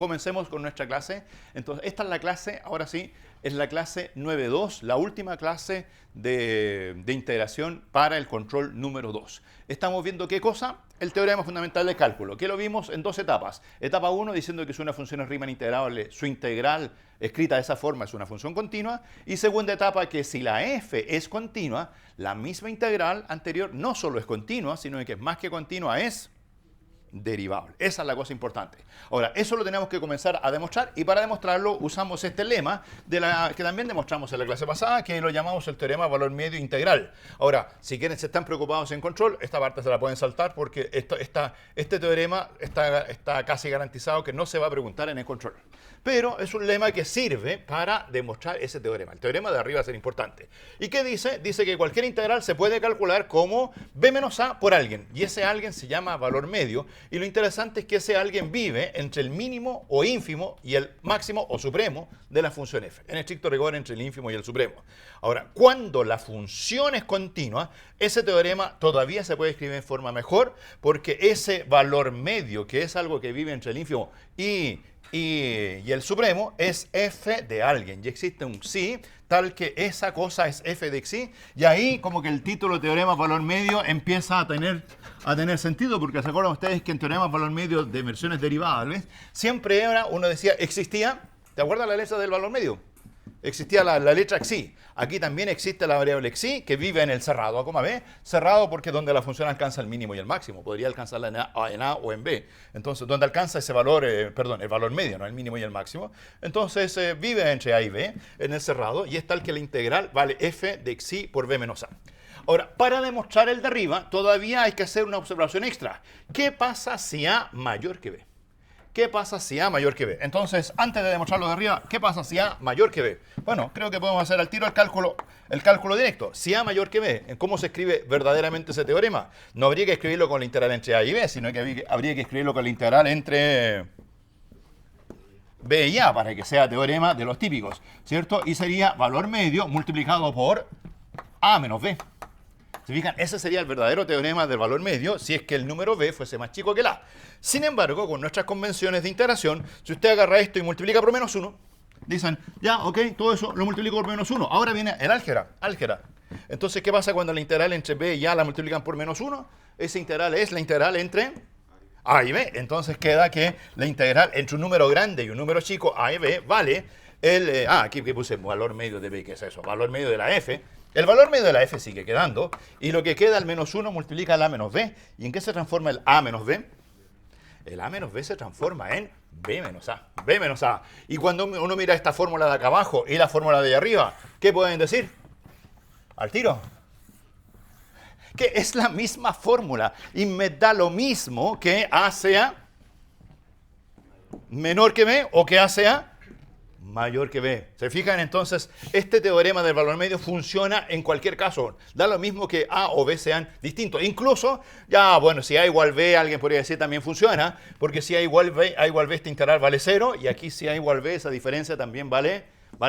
Comencemos con nuestra clase. Entonces, esta es la clase, ahora sí, es la clase 9.2, la última clase de integración para el control número 2. Estamos viendo qué cosa, el teorema fundamental del cálculo, que lo vimos en dos etapas. Etapa 1 diciendo que si una función es Riemann integrable, su integral escrita de esa forma es una función continua. Y segunda etapa que si la f es continua, la misma integral anterior no solo es continua, sino que es más que continua, es derivable. Esa es la cosa importante. Ahora, eso lo tenemos que comenzar a demostrar y para demostrarlo usamos este lema que también demostramos en la clase pasada, que lo llamamos el teorema valor medio integral. Ahora, si quieren, si están preocupados en control, esta parte se la pueden saltar porque este teorema está casi garantizado que no se va a preguntar en el control. Pero es un lema que sirve para demostrar ese teorema. El teorema de arriba va a ser importante. ¿Y qué dice? Dice que cualquier integral se puede calcular como b menos a por alguien. Y ese alguien se llama valor medio. Y lo interesante es que ese alguien vive entre el mínimo o ínfimo y el máximo o supremo de la función f. En estricto rigor, entre el ínfimo y el supremo. Ahora, cuando la función es continua, ese teorema todavía se puede escribir en forma mejor, porque ese valor medio, que es algo que vive entre el ínfimo y el supremo, es f de alguien. Y existe un psi tal que esa cosa es f de xi. Y ahí como que el título teorema valor medio empieza a tener sentido, porque se acuerdan ustedes que en teoremas valor medio de versiones derivadas, siempre uno decía, existía, ¿te acuerdas la letra del valor medio? Existía la letra xi. Aquí también existe la variable xi que vive en el cerrado a coma b. Cerrado porque es donde la función alcanza el mínimo y el máximo. Podría alcanzarla en a o en b. Entonces, donde alcanza ese valor, el valor medio, no el mínimo y el máximo. Entonces, vive entre a y b en el cerrado y es tal que la integral vale f de xi por b menos a. Ahora, para demostrar el de arriba, todavía hay que hacer una observación extra. ¿Qué pasa si a mayor que b? ¿Qué pasa si a mayor que b? Entonces, antes de demostrarlo de arriba, ¿qué pasa si a mayor que b? Bueno, creo que podemos hacer al tiro el cálculo directo. Si a mayor que b, ¿cómo se escribe verdaderamente ese teorema? No habría que escribirlo con la integral entre a y b, sino que habría que escribirlo con la integral entre b y a, para que sea teorema de los típicos, ¿cierto? Y sería valor medio multiplicado por a menos b. ¿Se fijan? Ese sería el verdadero teorema del valor medio si es que el número b fuese más chico que el a. Sin embargo, con nuestras convenciones de integración, si usted agarra esto y multiplica por menos 1, dicen, ya, ok, todo eso lo multiplico por menos 1. Ahora viene el álgebra. Entonces, ¿qué pasa cuando la integral entre b y a la multiplican por menos 1? Esa integral es la integral entre a y b. Entonces queda que la integral entre un número grande y un número chico, a y b, vale el... aquí puse valor medio de b, ¿qué es eso? Valor medio de la f. El valor medio de la f sigue quedando, y lo que queda, el menos 1, multiplica el a menos b. ¿Y en qué se transforma el a menos b? El a menos b se transforma en b menos a. B menos a. Y cuando uno mira esta fórmula de acá abajo y la fórmula de allá arriba, ¿qué pueden decir? Al tiro. Que es la misma fórmula, y me da lo mismo que a sea menor que b o que a sea mayor que b. ¿Se fijan? Entonces, este teorema del valor medio funciona en cualquier caso. Da lo mismo que a o b sean distintos. Incluso, ya, bueno, si a igual b, alguien podría decir también funciona, porque si a igual b, esta integral vale 0, y aquí si a igual b, esa diferencia también vale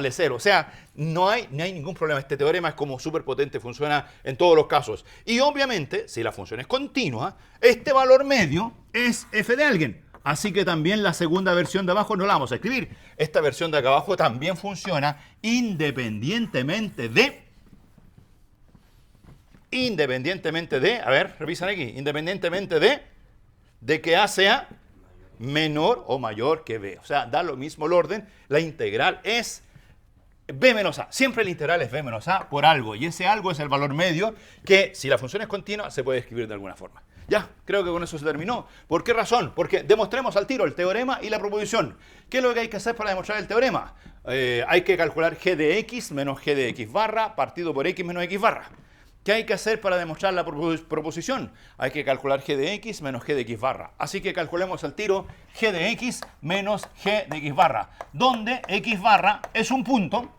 0. O sea, no hay ningún problema. Este teorema es como súper potente, funciona en todos los casos. Y obviamente, si la función es continua, este valor medio es f de alguien. Así que también la segunda versión de abajo no la vamos a escribir. Esta versión de acá abajo también funciona independientemente de, a ver, revisan aquí, independientemente de que a sea menor o mayor que b. O sea, da lo mismo el orden, la integral es b menos a. Siempre la integral es b menos a por algo, y ese algo es el valor medio que, si la función es continua, se puede escribir de alguna forma. Ya, creo que con eso se terminó. ¿Por qué razón? Porque demostremos al tiro el teorema y la proposición. ¿Qué es lo que hay que hacer para demostrar el teorema? Hay que calcular g de x menos g de x barra partido por x menos x barra. ¿Qué hay que hacer para demostrar la proposición? Hay que calcular g de x menos g de x barra. Así que calculemos al tiro g de x menos g de x barra, donde x barra es un punto.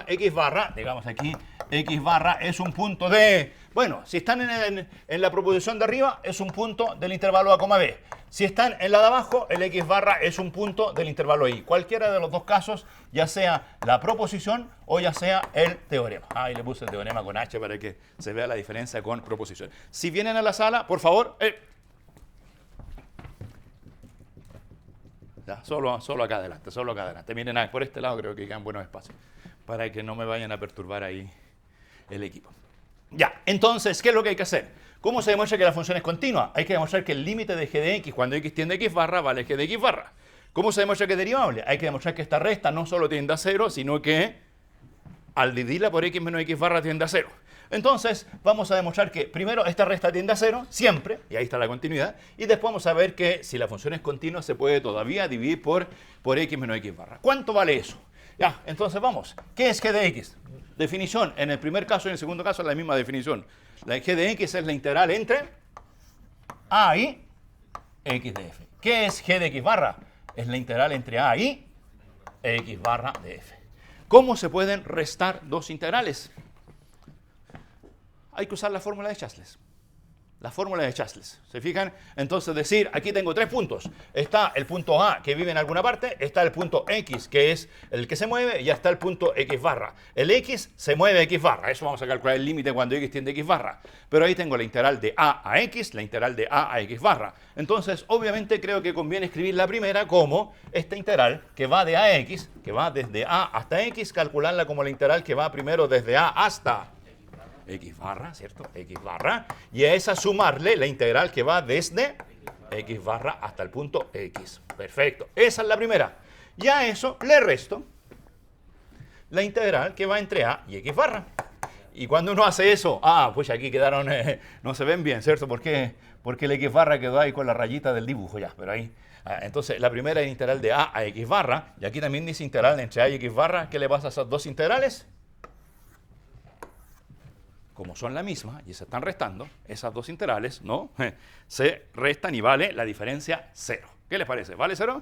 X barra, digamos aquí, x barra es un punto de... Bueno, si están en la proposición de arriba, es un punto del intervalo a, b. Si están en la de abajo, el x barra es un punto del intervalo y. Cualquiera de los dos casos, ya sea la proposición o ya sea el teorema. Ahí le puse el teorema con h para que se vea la diferencia con proposición. Si vienen a la sala, por favor... Ya, solo acá adelante, solo acá adelante. Miren, por este lado creo que quedan buenos espacios para que no me vayan a perturbar ahí el equipo. Ya, entonces, ¿qué es lo que hay que hacer? ¿Cómo se demuestra que la función es continua? Hay que demostrar que el límite de g de x cuando x tiende a x barra vale g de x barra. ¿Cómo se demuestra que es derivable? Hay que demostrar que esta resta no solo tiende a 0, sino que al dividirla por x menos x barra tiende a 0. Entonces, vamos a demostrar que primero esta resta tiende a 0, siempre, y ahí está la continuidad, y después vamos a ver que si la función es continua se puede todavía dividir por x menos x barra. ¿Cuánto vale eso? Ya, entonces vamos. ¿Qué es g de x? Definición, en el primer caso y en el segundo caso es la misma definición. La g de x es la integral entre a y x de f. ¿Qué es g de x barra? Es la integral entre a y x barra de f. ¿Cómo se pueden restar dos integrales? Hay que usar la fórmula de Chasles. La fórmula de Chasles. ¿Se fijan? Entonces decir, aquí tengo tres puntos. Está el punto A que vive en alguna parte, está el punto X que es el que se mueve y ya está el punto X barra. El X se mueve X barra. Eso vamos a calcular el límite cuando X tiende a X barra. Pero ahí tengo la integral de A a X, la integral de A a X barra. Entonces, obviamente creo que conviene escribir la primera como esta integral que va de A a X, que va desde A hasta X, calcularla como la integral que va primero desde A hasta x barra, ¿cierto? X barra. Y a esa sumarle la integral que va desde x barra hasta el punto X. Perfecto. Esa es la primera. Y a eso le resto la integral que va entre A y x barra. Y cuando uno hace eso, pues aquí quedaron, no se ven bien, ¿cierto? ¿Por qué? Porque el x barra quedó ahí con la rayita del dibujo ya, pero ahí. Entonces, la primera es integral de A a x barra. Y aquí también dice integral entre A y x barra. ¿Qué le pasa a esas dos integrales? Como son la misma y se están restando, esas dos integrales, ¿no? Se restan y vale la diferencia 0. ¿Qué les parece? ¿Vale 0?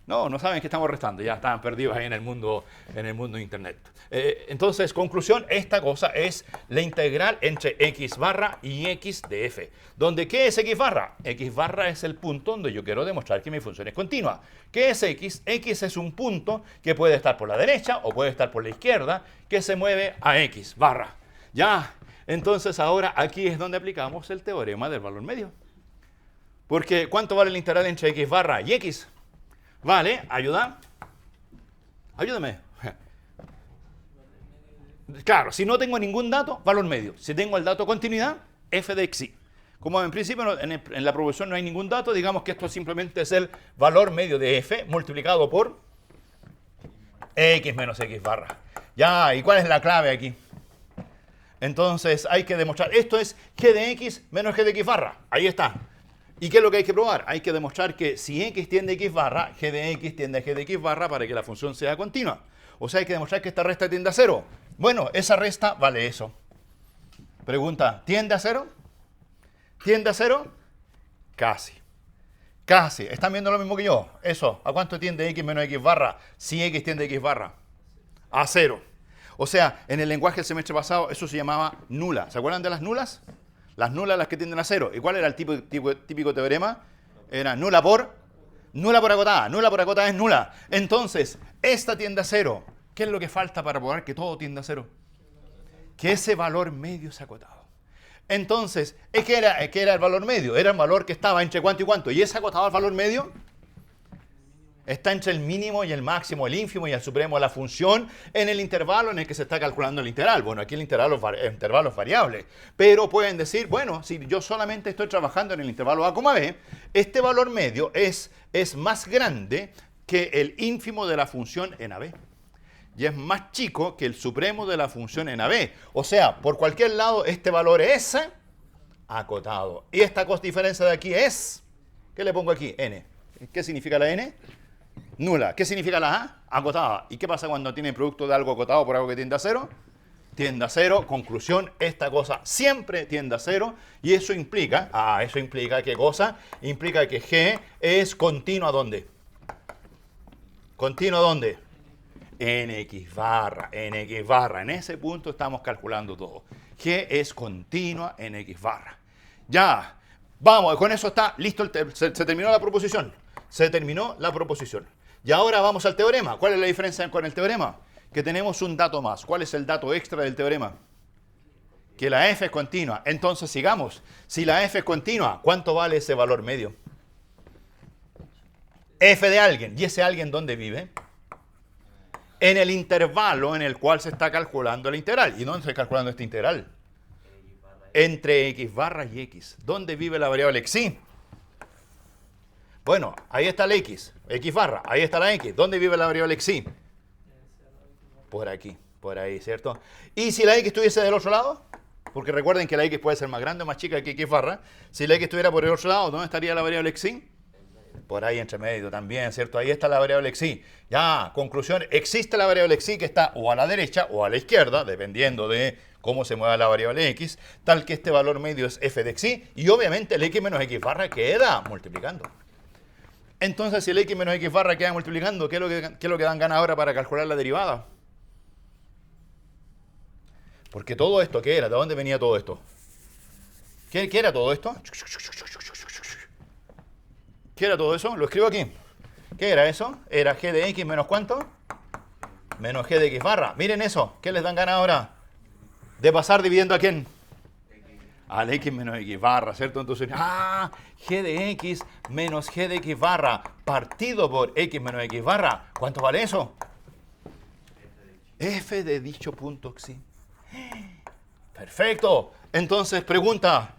No saben que estamos restando, ya estaban perdidos ahí en el mundo de Internet. Entonces, conclusión, esta cosa es la integral entre x barra y x de f. ¿Donde qué es x barra? X barra es el punto donde yo quiero demostrar que mi función es continua. ¿Qué es x? X es un punto que puede estar por la derecha o puede estar por la izquierda, que se mueve a x barra. Ya, entonces ahora aquí es donde aplicamos el teorema del valor medio. Porque ¿cuánto vale la integral entre x barra y x? Vale, ayuda. Ayúdame. Claro, si no tengo ningún dato, valor medio. Si tengo el dato continuidad, f de x. Como en principio en la proposición no hay ningún dato, digamos que esto simplemente es el valor medio de f multiplicado por x menos x barra. Ya, ¿y cuál es la clave aquí? Entonces hay que demostrar, esto es g de x menos g de x barra. Ahí está. ¿Y qué es lo que hay que probar? Hay que demostrar que si x tiende a x barra, g de x tiende a g de x barra para que la función sea continua. O sea, hay que demostrar que esta resta tiende a 0. Bueno, esa resta vale eso. Pregunta, ¿tiende a 0? ¿Tiende a 0? Casi. Casi. ¿Están viendo lo mismo que yo? Eso. ¿A cuánto tiende x menos x barra si x tiende a x barra? A 0. O sea, en el lenguaje del semestre pasado eso se llamaba nula. ¿Se acuerdan de las nulas? Las nulas las que tienden a 0. ¿Y cuál era el típico teorema? Era nula por acotada. Nula por acotada es nula. Entonces, esta tiende a 0. ¿Qué es lo que falta para probar que todo tiende a 0? Que ese valor medio es acotado. Entonces, ¿qué era el valor medio? Era un valor que estaba entre cuánto y cuánto. ¿Y es acotado el valor medio? Está entre el mínimo y el máximo, el ínfimo y el supremo de la función en el intervalo en el que se está calculando el integral. Bueno, aquí el intervalo es variable, pero pueden decir, bueno, si yo solamente estoy trabajando en el intervalo a, b, este valor medio es más grande que el ínfimo de la función en AB. Y es más chico que el supremo de la función en AB. O sea, por cualquier lado, este valor es acotado. Y esta diferencia de aquí es, ¿qué le pongo aquí? N. ¿Qué significa la N? Nula. ¿Qué significa la A? Acotada. ¿Y qué pasa cuando tiene producto de algo acotado por algo que tiende a 0? Tiende a 0. Conclusión, esta cosa siempre tiende a 0. Y eso implica, ¿qué cosa? Implica que G es continua ¿dónde? ¿Continua dónde? En x barra. En ese punto estamos calculando todo. G es continua en x barra. Ya, vamos, con eso está listo, se terminó la proposición. Se terminó la proposición. Y ahora vamos al teorema. ¿Cuál es la diferencia con el teorema? Que tenemos un dato más. ¿Cuál es el dato extra del teorema? Que la f es continua. Entonces sigamos. Si la f es continua, ¿cuánto vale ese valor medio? f de alguien. ¿Y ese alguien dónde vive? En el intervalo en el cual se está calculando la integral. ¿Y dónde se está calculando esta integral? Entre x barra y x. ¿Dónde vive la variable xi? Bueno, ahí está la x barra, ahí está la x. ¿Dónde vive la variable xi? Por aquí, por ahí, ¿cierto? ¿Y si la x estuviese del otro lado? Porque recuerden que la x puede ser más grande o más chica que x barra. Si la x estuviera por el otro lado, ¿dónde estaría la variable xi? Por ahí entre medio también, ¿cierto? Ahí está la variable xi. Ya, conclusión, existe la variable xi que está o a la derecha o a la izquierda, dependiendo de cómo se mueva la variable x, tal que este valor medio es f de xi, y obviamente el x menos x barra queda multiplicando. Entonces, si el x menos x barra queda multiplicando, ¿qué es lo que dan ganas ahora para calcular la derivada? Porque todo esto, ¿qué era? ¿De dónde venía todo esto? ¿Qué era todo esto? ¿Qué era todo eso? Lo escribo aquí. ¿Qué era eso? Era g de x menos ¿cuánto? Menos g de x barra. Miren eso. ¿Qué les dan ganas ahora? De pasar dividiendo a quién. Al x menos x barra, ¿cierto? Entonces, g de x menos g de x barra partido por x menos x barra. ¿Cuánto vale eso? F de dicho punto xi. Perfecto. Entonces, pregunta,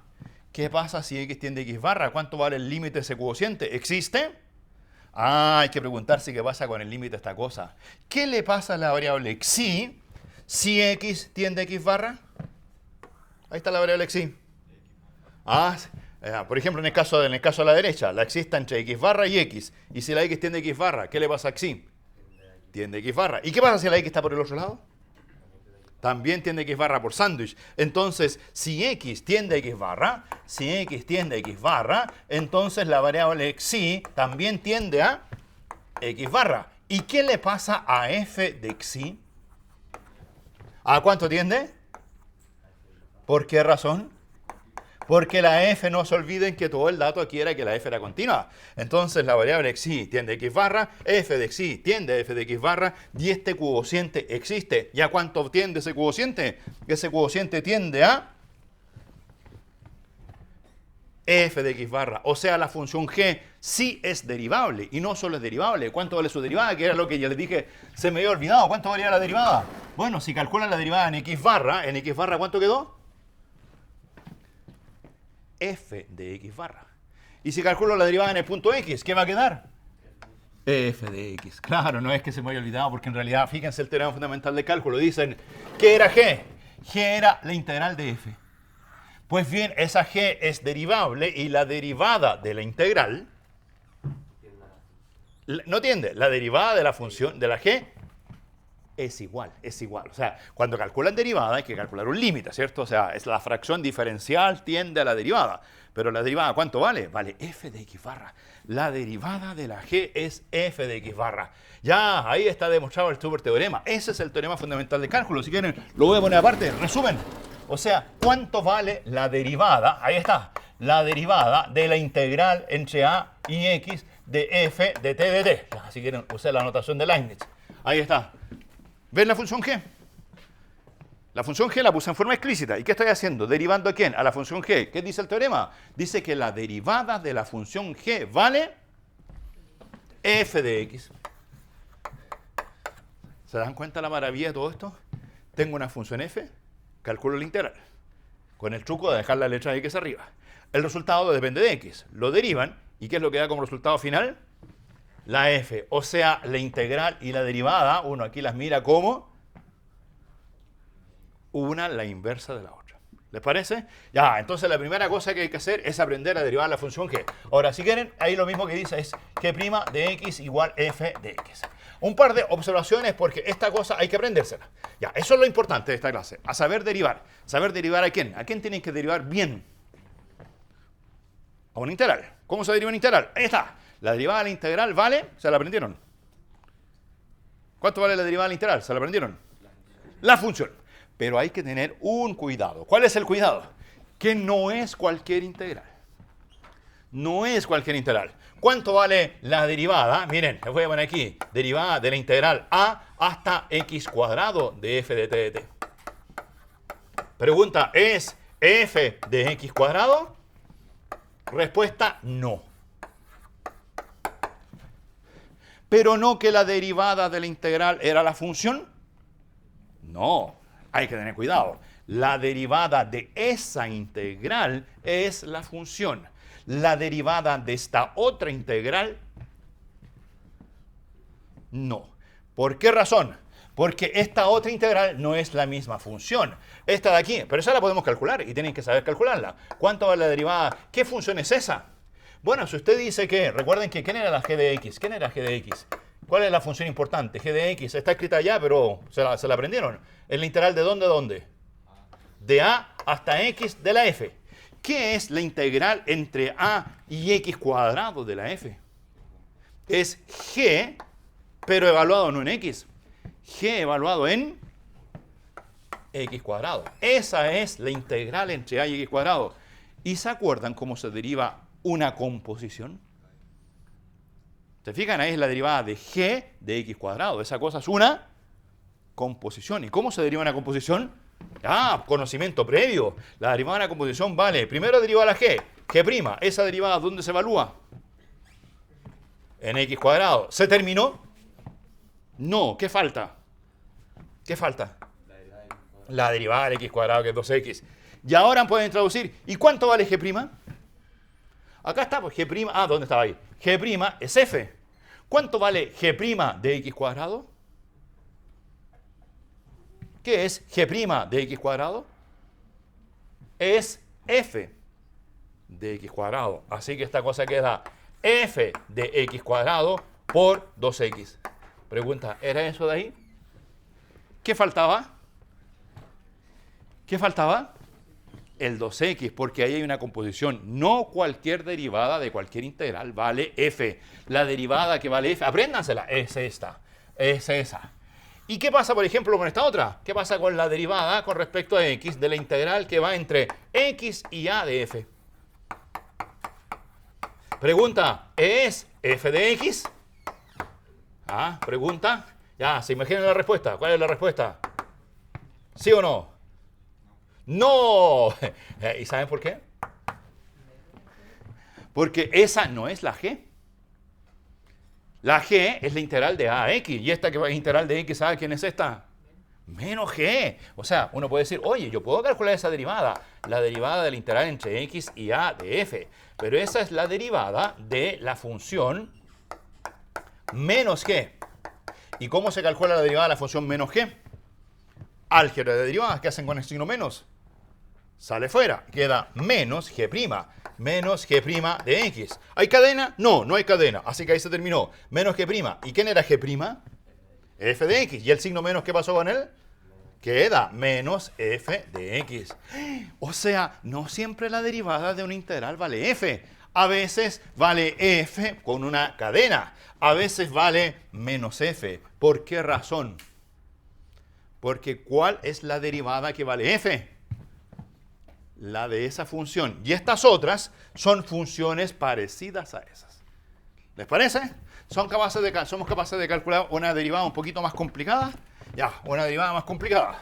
¿qué pasa si x tiende a x barra? ¿Cuánto vale el límite de ese cociente? ¿Existe? Hay que preguntarse qué pasa con el límite de esta cosa. ¿Qué le pasa a la variable xi si x tiende a x barra? Ahí está la variable xi. Por ejemplo, en el caso de la derecha, la xi está entre x barra y x. Y si la x tiende a x barra, ¿qué le pasa a xi? Tiende a x barra. ¿Y qué pasa si la x está por el otro lado? También tiende a x barra por sándwich. Entonces, si x tiende a x barra, entonces la variable xi también tiende a x barra. ¿Y qué le pasa a f de xi? ¿A cuánto tiende? ¿Por qué razón? Porque la f, no se olviden que todo el dato aquí era que la f era continua. Entonces la variable xi tiende a x barra, f de xi tiende a f de x barra, y este cociente existe. ¿Y a cuánto tiende ese cociente? Ese cociente tiende a f de x barra. O sea, la función g sí es derivable, y no solo es derivable. ¿Cuánto vale su derivada? Que era lo que ya les dije, se me había olvidado. ¿Cuánto valía la derivada? Bueno, si calculan la derivada en x barra, ¿cuánto quedó? F de x barra. Y si calculo la derivada en el punto x, ¿qué va a quedar? F de x. Claro, no es que se me haya olvidado, porque en realidad, fíjense el teorema fundamental de cálculo. Dicen, ¿qué era g? G era la integral de f. Pues bien, esa g es derivable y la derivada de la integral, ¿no entiende? La derivada de la función de la g es igual. O sea, cuando calculan derivada hay que calcular un límite, ¿cierto? O sea, es la fracción diferencial tiende a la derivada. Pero la derivada, ¿cuánto vale? Vale f de x barra. La derivada de la g es f de x barra. Ya, ahí está demostrado el superteorema. Ese es el teorema fundamental de cálculo. Si quieren, lo voy a poner aparte. Resumen. O sea, ¿cuánto vale la derivada? Ahí está. La derivada de la integral entre a y x de f de t de t. Ya, si quieren, usar la notación de Leibniz. Ahí está. ¿Ven la función g? La función g la puse en forma explícita. ¿Y qué estoy haciendo? ¿Derivando a quién? A la función g. ¿Qué dice el teorema? Dice que la derivada de la función g vale f de x. ¿Se dan cuenta la maravilla de todo esto? Tengo una función f, calculo la integral, con el truco de dejar la letra de x arriba. El resultado depende de x. Lo derivan, ¿y qué es lo que da como resultado final? La f, o sea, la integral y la derivada, uno aquí las mira como una la inversa de la otra. ¿Les parece? Ya, entonces la primera cosa que hay que hacer es aprender a derivar la función g. Ahora, si quieren, ahí lo mismo que dice es g' de x igual f de x. Un par de observaciones porque esta cosa hay que aprendérsela. Ya, eso es lo importante de esta clase, a saber derivar. ¿Saber derivar a quién? ¿A quién tienen que derivar bien? A una integral. ¿Cómo se deriva una integral? Ahí está. La derivada de la integral vale, ¿se la aprendieron? ¿Cuánto vale la derivada de la integral? ¿Se la aprendieron? La función. Pero hay que tener un cuidado. ¿Cuál es el cuidado? Que no es cualquier integral. No es cualquier integral. ¿Cuánto vale la derivada? Miren, les voy a poner aquí. Derivada de la integral a hasta x cuadrado de f de t de t. Pregunta, ¿es f de x cuadrado? Respuesta, no. pero no que la derivada de la integral era la función. No, hay que tener cuidado. La derivada de esa integral es la función. La derivada de esta otra integral, no. ¿Por qué razón? Porque esta otra integral no es la misma función. Esta de aquí, pero esa la podemos calcular y tienen que saber calcularla. ¿Cuánto vale la derivada? ¿Qué función es esa? Bueno, si usted dice que, recuerden que, ¿quién era la g de x? ¿Quién era g de x? ¿Cuál es la función importante? G de x está escrita allá, pero se la aprendieron. ¿Es la integral de dónde a dónde? De a hasta x de la f. ¿Qué es la integral entre a y x cuadrado de la f? Es g, pero evaluado no en x. G evaluado en x cuadrado. Esa es la integral entre a y x cuadrado. ¿Y se acuerdan cómo se deriva una composición? ¿Se fijan? Ahí es la derivada de g de x cuadrado. Esa cosa es una composición. ¿Y cómo se deriva una composición? Ah, conocimiento previo. La derivada de una composición vale. Primero deriva la g. G'. ¿Esa derivada dónde se evalúa? En x cuadrado. ¿Se terminó? No. ¿Qué falta? ¿Qué falta? La derivada del x cuadrado, que es 2x. Y ahora pueden traducir. ¿Y cuánto vale g'? Acá está, pues g'. Ah, ¿dónde estaba ahí? G' es f. ¿Cuánto vale g' de x cuadrado? ¿Qué es g' de x cuadrado? Es f de x cuadrado. Así que esta cosa queda f de x cuadrado por 2x. Pregunta, ¿era eso de ahí? ¿Qué faltaba? ¿Qué faltaba? El 2x, porque ahí hay una composición. No cualquier derivada de cualquier integral vale f. La derivada que vale f, apréndansela, es esta, es esa. ¿Y qué pasa, por ejemplo, con esta otra? ¿Qué pasa con la derivada con respecto a x de la integral que va entre x y a de f? Pregunta, ¿es f de x? Ah, pregunta. Ya, se imaginan la respuesta. ¿Cuál es la respuesta? ¿Sí o no? ¡No! ¿Y saben por qué? Porque esa no es la g. La g es la integral de a a x. Y esta que va a integral de x, ¿sabe quién es esta? Menos g. O sea, uno puede decir, oye, yo puedo calcular esa derivada. La derivada de la integral entre x y a de f. Pero esa es la derivada de la función menos g. ¿Y cómo se calcula la derivada de la función menos g? Álgebra de derivadas, ¿qué hacen con el signo menos? Sale fuera, queda menos g', menos g' de x. ¿Hay cadena? No, no hay cadena, así que ahí se terminó. Menos g'. ¿Y quién era g'? F de x. ¿Y el signo menos qué pasó con él? Queda menos f de x. O sea, no siempre la derivada de una integral vale f. A veces vale f con una cadena. A veces vale menos f. ¿Por qué razón? Porque ¿cuál es la derivada que vale f? La de esa función. Y estas otras son funciones parecidas a esas. ¿Les parece? Somos capaces de calcular una derivada un poquito más complicada. Ya, una derivada más complicada.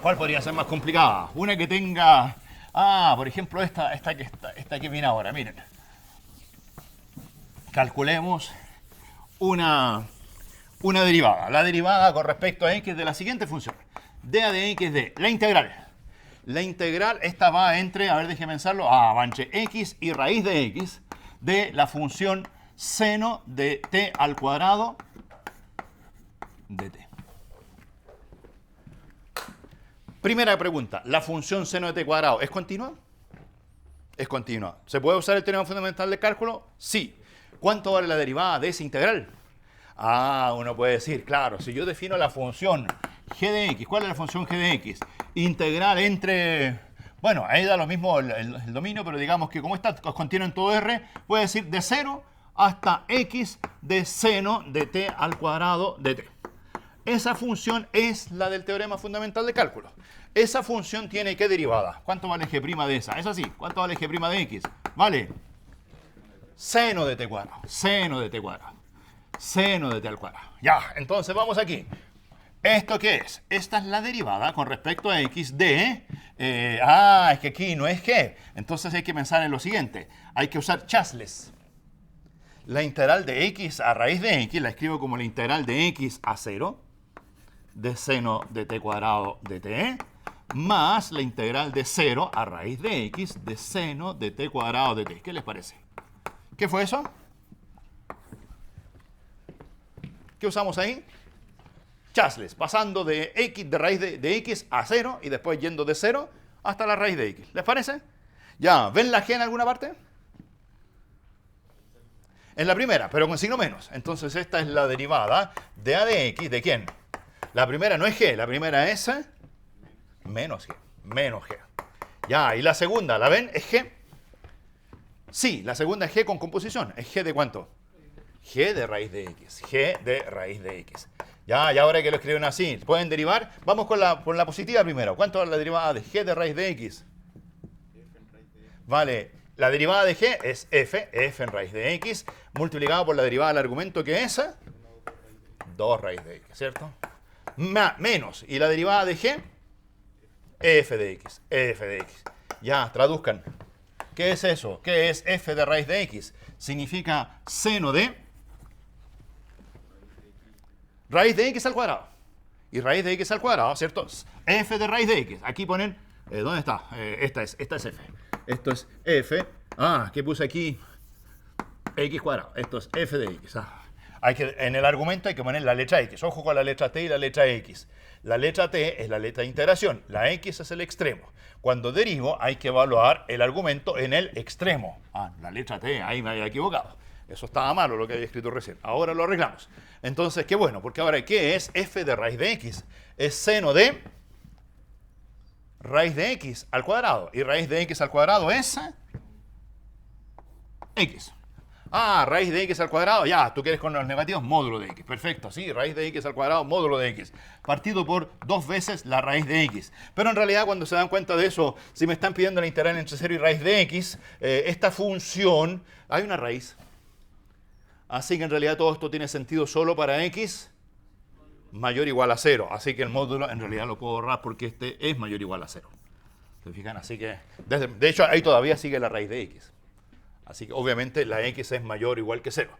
¿Cuál podría ser más complicada? Una que tenga... Ah, por ejemplo, esta que viene ahora. Miren. Calculemos una derivada. La derivada con respecto a x de la siguiente función. dA de x de la integral. La integral, esta va entre, a ver, déjeme pensarlo, va entre x y raíz de x de la función seno de t al cuadrado de t. Primera pregunta, ¿la función seno de t cuadrado es continua? Es continua. ¿Se puede usar el teorema fundamental de cálculo? Sí. ¿Cuánto vale la derivada de esa integral? Uno puede decir, claro, si yo defino la función g de x, ¿cuál es la función g de x? Integral entre, bueno, ahí da lo mismo el dominio, pero digamos que como está contiene en todo r, puede decir de 0 hasta x de seno de t al cuadrado de t. Esa función es la del teorema fundamental de cálculo. Esa función tiene ¿qué derivada? ¿Cuánto vale g' de esa? Es así, ¿cuánto vale g' de x? Vale seno de t cuadrado, seno de t cuadrado, seno de t al cuadrado. Ya, entonces vamos aquí. ¿Esto qué es? Esta es la derivada con respecto a x de... es que aquí no es g. Entonces hay que pensar en lo siguiente. Hay que usar Chasles. la integral de x a raíz de x, la escribo como la integral de x a 0, de seno de t cuadrado de t, más la integral de 0 a raíz de x, de seno de t cuadrado de t. ¿Qué les parece? ¿Qué fue eso? ¿Qué usamos ahí? Chasles, pasando de x, de raíz de x a 0 y después yendo de 0 hasta la raíz de x. ¿Les parece? Ya, ¿ven la g en alguna parte? En la primera, pero con signo menos. Entonces esta es la derivada de a de x, ¿de quién? La primera no es g, la primera es menos g, menos g. Ya, y la segunda, ¿la ven? ¿Es g? Sí, la segunda es g con composición. ¿Es g de cuánto? G de raíz de x, g de raíz de x. Ya, y ahora que lo escriben así, ¿pueden derivar? Vamos con la positiva primero. ¿Cuánto es la derivada de g de raíz de x? Vale, la derivada de g es f en raíz de x, multiplicado por la derivada del argumento que es 2 raíz de x, ¿cierto? Menos, y la derivada de g, f de x, f de x. Ya, traduzcan. ¿Qué es eso? ¿Qué es f de raíz de x? Significa seno de raíz de x al cuadrado. Y raíz de x al cuadrado, ¿cierto? F de raíz de x. Aquí ponen, ¿dónde está? Esta es f. Esto es f. Ah, ¿qué puse aquí? X cuadrado. Esto es f de x. En el argumento hay que poner la letra x. Ojo con la letra t y la letra x. La letra t es la letra de integración. La x es el extremo. Cuando derivo hay que evaluar el argumento en el extremo. Ah, la letra t, ahí me había equivocado. Eso estaba malo lo que había escrito recién. Ahora lo arreglamos. Entonces, qué bueno, porque ahora, ¿qué es f de raíz de x? Es seno de raíz de x al cuadrado. Y raíz de x al cuadrado es x. Ah, raíz de x al cuadrado. Ya, tú quieres con los negativos, módulo de x. Perfecto, sí, raíz de x al cuadrado, módulo de x. Partido por 2 veces la raíz de x. Pero en realidad, cuando se dan cuenta de eso, si me están pidiendo la integral entre 0 y raíz de x, esta función, hay una raíz. Así que en realidad todo esto tiene sentido solo para x mayor o igual a 0. Así que el módulo en realidad lo puedo ahorrar porque este es mayor o igual a 0. ¿Se fijan? Así que, de hecho, ahí todavía sigue la raíz de x. Así que obviamente la x es mayor o igual que 0.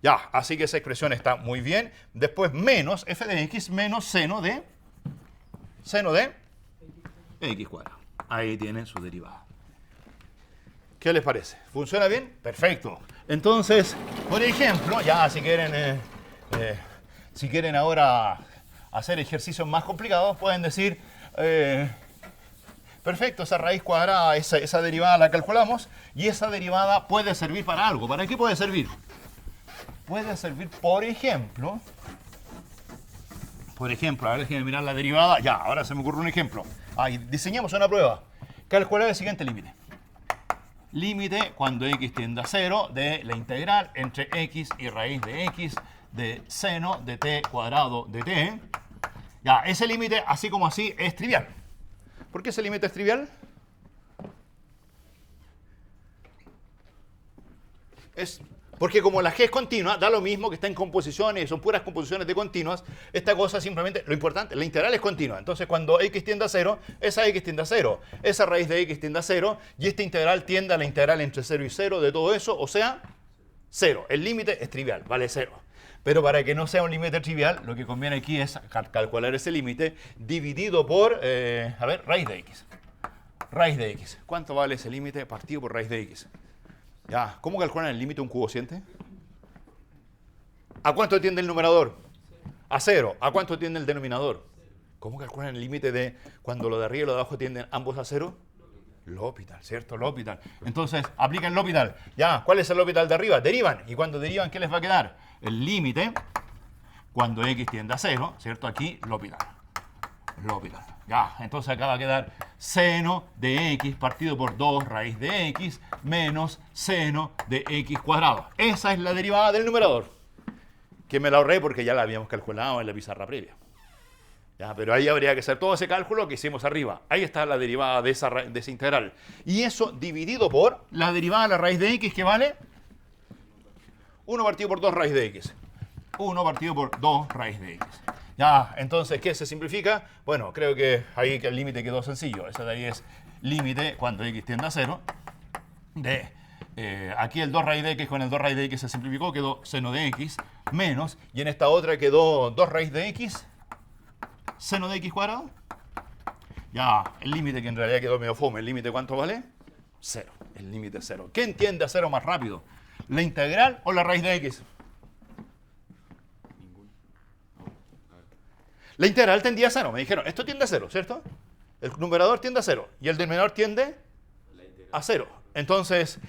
Ya, así que esa expresión está muy bien. Después menos f de x menos seno de x cuadrado. Ahí tienen su derivada. ¿Qué les parece? ¿Funciona bien? Perfecto. Entonces, por ejemplo, ya si quieren ahora hacer ejercicios más complicados, pueden decir, perfecto, esa raíz cuadrada, esa derivada la calculamos, y esa derivada puede servir para algo. ¿Para qué puede servir? Puede servir, por ejemplo, a ver, déjenme mirar la derivada. Ya, ahora se me ocurre un ejemplo. Diseñemos una prueba. Calcular el siguiente límite. Límite cuando x tiende a 0 de la integral entre x y raíz de x de seno de t cuadrado de t. Ya, ese límite, así como así, es trivial. ¿Por qué ese límite es trivial? Porque como la g es continua, da lo mismo que está en composiciones, son puras composiciones de continuas, esta cosa simplemente, lo importante, la integral es continua. Entonces cuando x tiende a 0, esa x tiende a 0, esa raíz de x tiende a 0, y esta integral tiende a la integral entre 0 y 0 de todo eso, o sea, 0. El límite es trivial, vale 0. Pero para que no sea un límite trivial, lo que conviene aquí es calcular ese límite dividido por, raíz de x. Raíz de x. ¿Cuánto vale ese límite partido por raíz de x? Ya, ¿cómo calculan el límite de un cubociente? ¿A cuánto tiende el numerador? A 0. ¿A cuánto tiende el denominador? ¿Cómo calculan el límite de cuando lo de arriba y lo de abajo tienden ambos a 0? L'Hopital, ¿cierto? L'Hopital. Entonces, aplican L'Hopital. Ya, ¿cuál es el L'Hopital de arriba? Derivan. Y cuando derivan, ¿qué les va a quedar? El límite cuando x tiende a 0, ¿cierto? Aquí, L'Hopital. L'Hopital. Ya, entonces acá va a quedar seno de x partido por 2 raíz de x menos seno de x cuadrado. Esa es la derivada del numerador, que me la ahorré porque ya la habíamos calculado en la pizarra previa. Ya, pero ahí habría que hacer todo ese cálculo que hicimos arriba. Ahí está la derivada de esa integral. Y eso dividido por la derivada de la raíz de x, que vale 1 partido por 2 raíz de x. 1 partido por 2 raíz de x. Ya, entonces, ¿qué se simplifica? Bueno, creo que ahí el límite quedó sencillo. Ese de ahí es límite cuando x tiende a 0 de aquí el 2 raíz de x con el 2 raíz de x se simplificó, quedó seno de x menos, y en esta otra quedó 2 raíz de x, seno de x cuadrado. Ya, el límite que en realidad quedó medio fome, ¿el límite cuánto vale? 0, el límite es 0. ¿Qué entiende a 0 más rápido? ¿La integral o la raíz de x? La integral tendía a 0, me dijeron, esto tiende a 0, ¿cierto? El numerador tiende a 0 y el denominador tiende a 0. Entonces,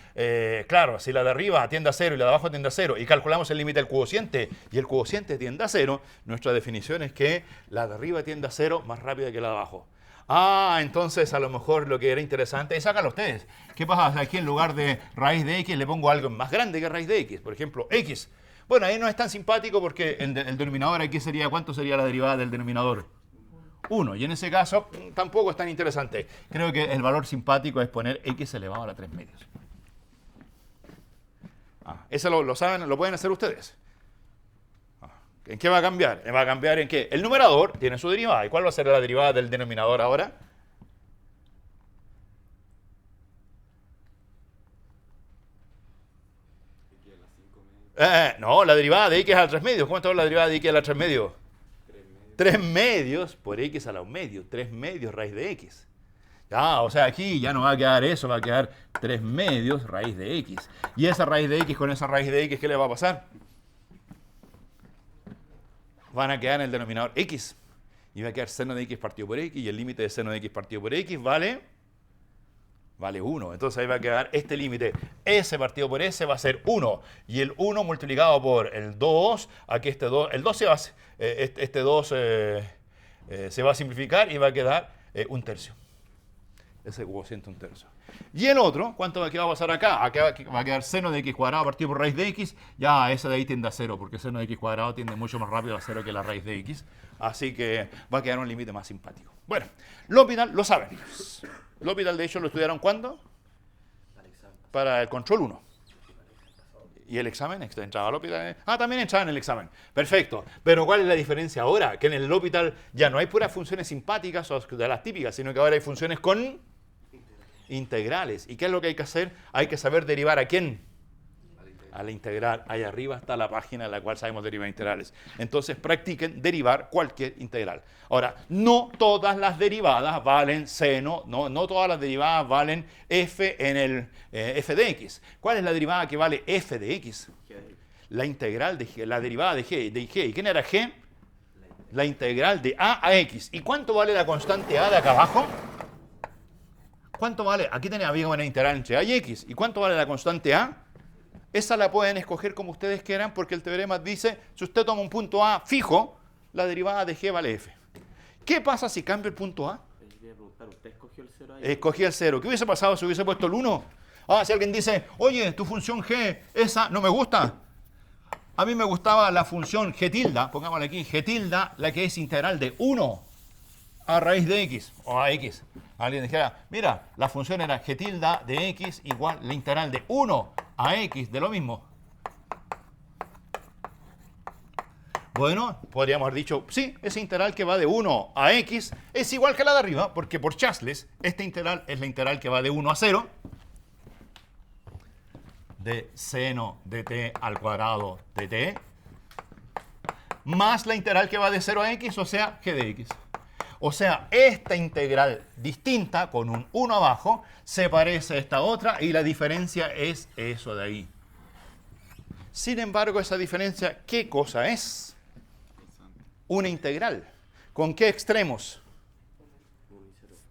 claro, si la de arriba tiende a 0 y la de abajo tiende a 0 y calculamos el límite del cociente y el cociente tiende a 0, nuestra definición es que la de arriba tiende a 0 más rápida que la de abajo. Ah, entonces a lo mejor lo que era interesante es sácalo ustedes. ¿Qué pasa si aquí en lugar de raíz de x le pongo algo más grande que raíz de x? Por ejemplo, x. Bueno, ahí no es tan simpático porque el denominador aquí sería, ¿cuánto sería la derivada del denominador? 1. Y en ese caso tampoco es tan interesante. Creo que el valor simpático es poner x elevado a la 3 medios. Eso lo saben, lo pueden hacer ustedes. ¿En qué va a cambiar? ¿Va a cambiar en qué? El numerador tiene su derivada. ¿Y cuál va a ser la derivada del denominador ahora? No, la derivada de x a la 3 medios. ¿Cuánto es la derivada de x a la 3 medios? 3 medios por x a la 1 medio. 3 medios raíz de x. Ya, o sea, aquí ya no va a quedar eso, va a quedar 3 medios raíz de x. Y esa raíz de x con esa raíz de x, ¿qué le va a pasar? Van a quedar en el denominador x. Y va a quedar seno de x partido por x. Y el límite de seno de x partido por x vale 1. Entonces ahí va a quedar este límite. S partido por S va a ser 1. Y el 1 multiplicado por el 2. Aquí este 2. El 2 se va, este 2 se va a simplificar y va a quedar 1/3. Ese cociente 1/3. Y el otro, ¿qué va a pasar acá? Acá va a quedar seno de x cuadrado partido por raíz de x. Ya, ese de ahí tiende a 0, porque seno de x cuadrado tiende mucho más rápido a 0 que la raíz de x. Así que va a quedar un límite más simpático. Bueno, L'Hopital lo saben. L'Hopital, de hecho, lo estudiaron ¿cuándo? Para el control 1. ¿Y el examen? ¿Entraba L'Hopital? También entraba en el examen. Perfecto. Pero ¿cuál es la diferencia ahora? Que en el L'Hopital ya no hay puras funciones simpáticas o de las típicas, sino que ahora hay funciones con integrales. ¿Y qué es lo que hay que hacer? Hay que saber derivar ¿a quién? A la integral. Ahí arriba está la página en la cual sabemos derivar integrales. Entonces practiquen derivar cualquier integral. Ahora, no todas las derivadas valen seno, no todas las derivadas valen f en el f de x. ¿Cuál es la derivada que vale f de x? La integral de g, la derivada de g. ¿Y quién era g? La integral de a x. ¿Y cuánto vale la constante a de acá abajo? ¿Cuánto vale? Aquí había una integral entre a y x. ¿Y cuánto vale la constante a? Esa la pueden escoger como ustedes quieran porque el teorema dice, si usted toma un punto a fijo, la derivada de g vale f. ¿Qué pasa si cambio el punto a? ¿Usted escogió el 0 ahí? Escogí el 0. ¿Qué hubiese pasado si hubiese puesto el 1? Si alguien dice, oye, tu función g, esa no me gusta. A mí me gustaba la función g tilde, pongámosle aquí, g tilde, la que es integral de 1 a raíz de x, o a x. Alguien dijera, mira, la función era g tilde de x igual la integral de 1 a x, de lo mismo. Bueno, podríamos haber dicho, sí, esa integral que va de 1 a x es igual que la de arriba, porque por Chasles, esta integral es la integral que va de 1 a 0 de seno de t al cuadrado de t, más la integral que va de 0 a x, o sea, g de x. O sea, esta integral distinta, con un 1 abajo, se parece a esta otra y la diferencia es eso de ahí. Sin embargo, esa diferencia, ¿qué cosa es? Una integral. ¿Con qué extremos?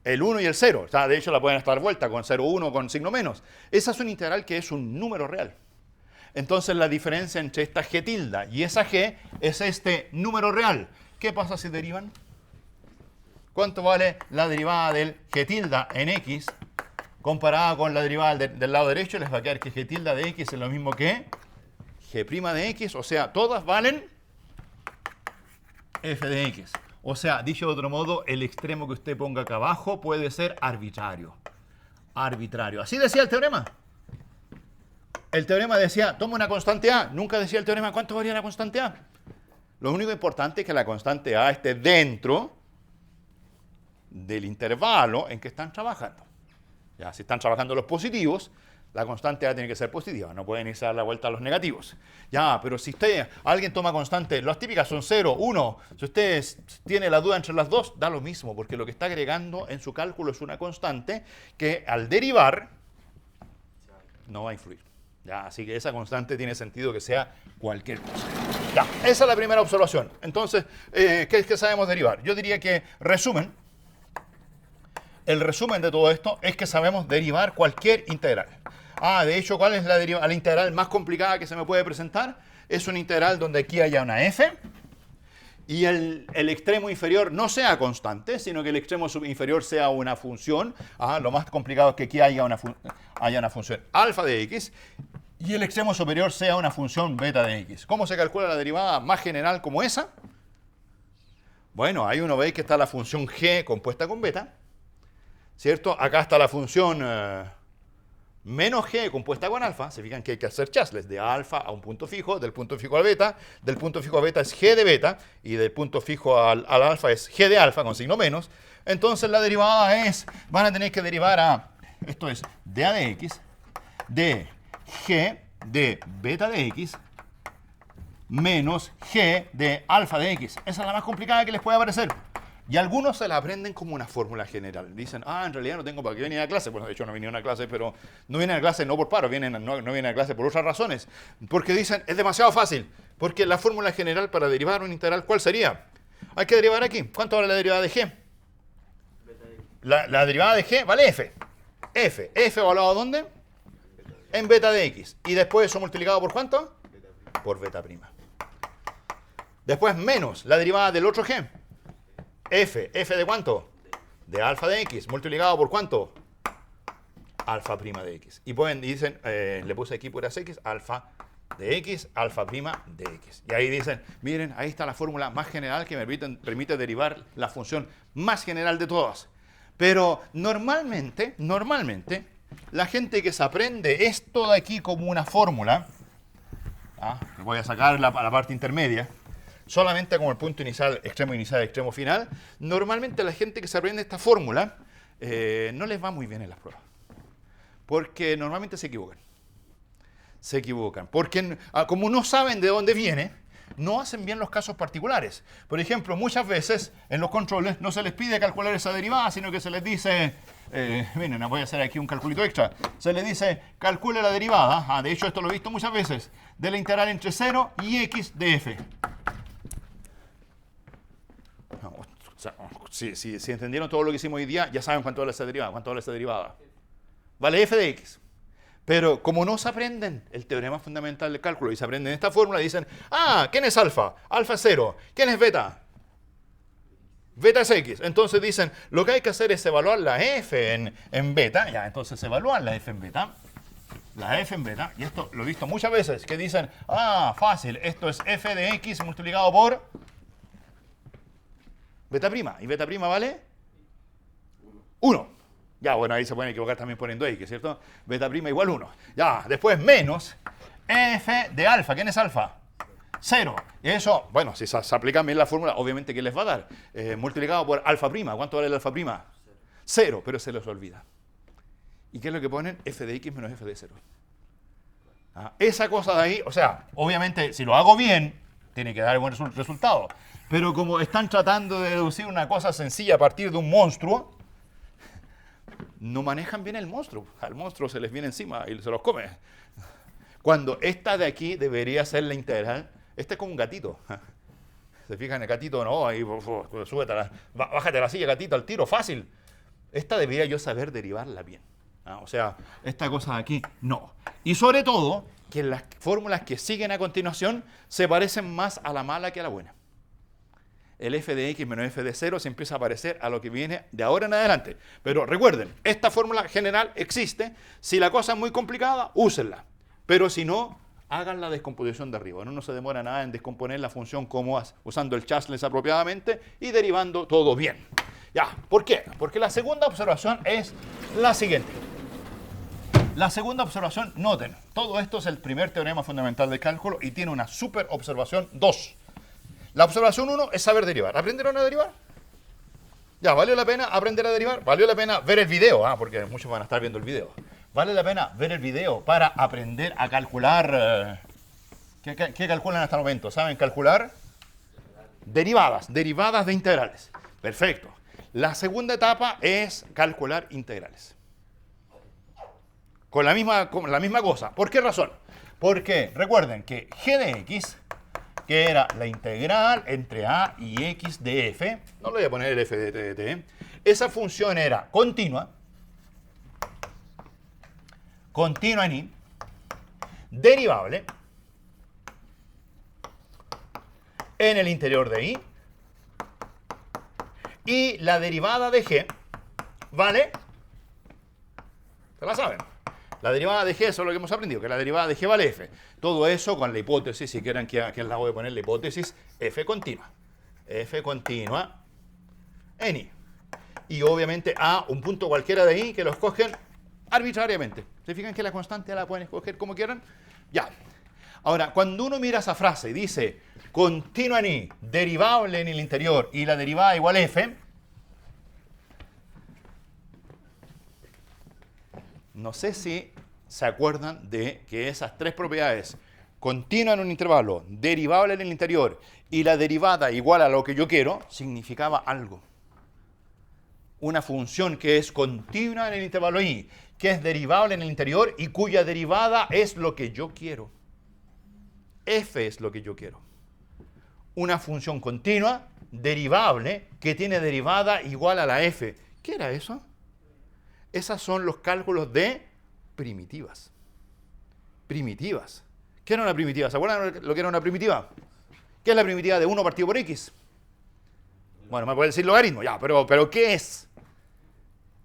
El 1 y el 0. O sea, de hecho, la pueden dar vuelta con 0, 1, con signo menos. Esa es una integral que es un número real. Entonces, la diferencia entre esta g tilde y esa g es este número real. ¿Qué pasa si derivan? ¿Cuánto vale la derivada del g tilde en x comparada con la derivada del lado derecho? Les va a quedar que g tilde de x es lo mismo que g' de x, o sea, todas valen f de x. O sea, dicho de otro modo, el extremo que usted ponga acá abajo puede ser arbitrario. Arbitrario. Así decía el teorema. El teorema decía, toma una constante a. Nunca decía el teorema cuánto varía la constante a. Lo único importante es que la constante a esté dentro del intervalo en que están trabajando. Ya, si están trabajando los positivos, la constante A tiene que ser positiva, no pueden irse a dar la vuelta a los negativos. Ya, pero si alguien toma constante, las típicas son 0, 1, si usted tiene la duda entre las dos, da lo mismo, porque lo que está agregando en su cálculo es una constante que al derivar no va a influir. Ya, así que esa constante tiene sentido que sea cualquier cosa. Ya, esa es la primera observación. Entonces, ¿qué sabemos derivar? Yo diría que el resumen de todo esto es que sabemos derivar cualquier integral. De hecho, ¿cuál es la integral más complicada que se me puede presentar? Es una integral donde aquí haya una f y el extremo inferior no sea constante, sino que el extremo inferior sea una función. Lo más complicado es que aquí haya una función alfa de x y el extremo superior sea una función beta de x. ¿Cómo se calcula la derivada más general como esa? Bueno, ahí uno ve que está la función g compuesta con beta, ¿cierto? Acá está la función menos g compuesta con alfa. Se fijan que hay que hacer chasles de alfa a un punto fijo, del punto fijo al beta, del punto fijo a beta es g de beta y del punto fijo al alfa es g de alfa con signo menos. Entonces la derivada van a tener que derivar esto es de a de x, de g de beta de x menos g de alfa de x. Esa es la más complicada que les puede aparecer. Y algunos se la aprenden como una fórmula general. Dicen, en realidad no tengo para qué venir a clase. Bueno, de hecho no vinieron a clase, pero no vienen a clase no por paro, no vienen a clase por otras razones. Porque dicen, es demasiado fácil. Porque la fórmula general para derivar un integral, ¿cuál sería? Hay que derivar aquí. ¿Cuánto vale la derivada de g? La derivada de g vale f. F evaluado ¿dónde? En beta de x. Y después eso multiplicado ¿por cuánto? Por beta prima. Después menos la derivada del otro g. F de cuánto? De alfa de x, multiplicado por cuánto? Alfa prima de x. Y dicen, le puse aquí puras x, alfa de x, alfa prima de x. Y ahí dicen, miren, ahí está la fórmula más general que me permite derivar la función más general de todas. Pero normalmente, la gente que se aprende esto de aquí como una fórmula, voy a sacar la parte intermedia, solamente como el punto inicial, extremo final, normalmente la gente que se aprende esta fórmula no les va muy bien en las pruebas. Porque normalmente se equivocan. Porque como no saben de dónde viene, no hacen bien los casos particulares. Por ejemplo, muchas veces en los controles no se les pide calcular esa derivada, sino que se les dice, miren, voy a hacer aquí un calculito extra, se les dice, calcule la derivada, de hecho esto lo he visto muchas veces, de la integral entre 0 y x de f. Si entendieron todo lo que hicimos hoy día, ya saben cuánto vale esa derivada. Vale f de x. Pero como no se aprenden el teorema fundamental del cálculo y se aprenden esta fórmula, dicen, ¿quién es alfa? Alfa es 0. ¿Quién es beta? Beta es x. Entonces dicen, lo que hay que hacer es evaluar la f en beta. Ya, entonces evalúan la f en beta. Y esto lo he visto muchas veces, que dicen, fácil, esto es f de x multiplicado por beta prima. ¿Y beta prima vale? 1. Ya, bueno, ahí se pueden equivocar también poniendo x, ¿cierto? Beta prima igual 1. Ya, después menos f de alfa. ¿Quién es alfa? 0. Y eso, bueno, si se aplica bien la fórmula, obviamente, ¿qué les va a dar? Multiplicado por alfa prima. ¿Cuánto vale el alfa prima? 0, pero se les olvida. ¿Y qué es lo que ponen? F de x menos f de 0. Esa cosa de ahí, o sea, obviamente, si lo hago bien, tiene que dar buen resultado. Pero como están tratando de deducir una cosa sencilla a partir de un monstruo, no manejan bien el monstruo. Al monstruo se les viene encima y se los come. Cuando esta de aquí debería ser la integral, este es como un gatito. ¿Se fijan? El gatito, no, ahí, súbete, bájate la silla, gatito, al tiro, fácil. Esta debería yo saber derivarla bien. O sea, esta cosa de aquí, no. Y sobre todo, que las fórmulas que siguen a continuación se parecen más a la mala que a la buena. El f de x menos f de 0 se empieza a parecer a lo que viene de ahora en adelante. Pero recuerden, esta fórmula general existe. Si la cosa es muy complicada, úsenla. Pero si no, hagan la descomposición de arriba. No se demora nada en descomponer la función como usando el chasles apropiadamente y derivando todo bien. Ya, ¿por qué? Porque la segunda observación es la siguiente. La segunda observación, noten, todo esto es el primer teorema fundamental del cálculo y tiene una super observación 2. La observación 1 es saber derivar. ¿Aprendieron a derivar? Ya, ¿valió la pena aprender a derivar? ¿Valió la pena ver el video? Porque muchos van a estar viendo el video. vale la pena ver el video para aprender a calcular. ¿Qué calculan hasta el momento? ¿Saben calcular? Derivadas de integrales. Perfecto. La segunda etapa es calcular integrales. Con la misma cosa. ¿Por qué razón? Porque recuerden que g de x, que era la integral entre a y x de f, no le voy a poner el f de t, esa función era continua en i, derivable en el interior de i, y la derivada de g, ¿vale? ¿Se la saben? La derivada de g, eso es lo que hemos aprendido, que la derivada de g vale f. Todo eso con la hipótesis, si quieren que la voy a poner la hipótesis, f continua. F continua en i. Y obviamente a un punto cualquiera de i que lo escogen arbitrariamente. ¿Se fijan que la constante la pueden escoger como quieran? Ya. Ahora, cuando uno mira esa frase y dice continua en i, derivable en el interior y la derivada igual a f, no sé si se acuerdan de que esas tres propiedades, continua en un intervalo, derivable en el interior y la derivada igual a lo que yo quiero, significaba algo. Una función que es continua en el intervalo i, que es derivable en el interior y cuya derivada es lo que yo quiero. F es lo que yo quiero. Una función continua, derivable, que tiene derivada igual a la f. ¿Qué era eso? Esos son los cálculos de primitivas. Primitivas. ¿Qué era una primitiva? ¿Se acuerdan lo que era una primitiva? ¿Qué es la primitiva de 1 partido por x? Bueno, me puede decir logaritmo, ya, pero ¿qué es?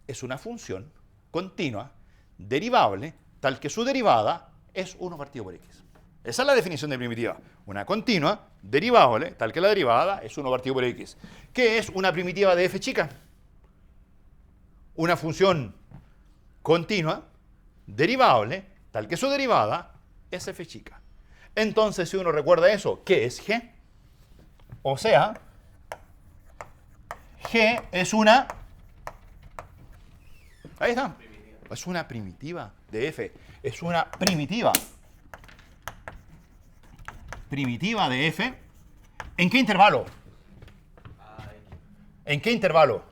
Es una función continua, derivable, tal que su derivada es 1 partido por x. Esa es la definición de primitiva. Una continua, derivable, tal que la derivada es 1 partido por x. ¿Qué es una primitiva de f chica? Una función continua, derivable, tal que su derivada es f chica. Entonces, si uno recuerda eso, ¿qué es g? O sea, g es una... Ahí está. Es una primitiva de f. Es una primitiva. Primitiva de f. ¿En qué intervalo? ¿En qué intervalo?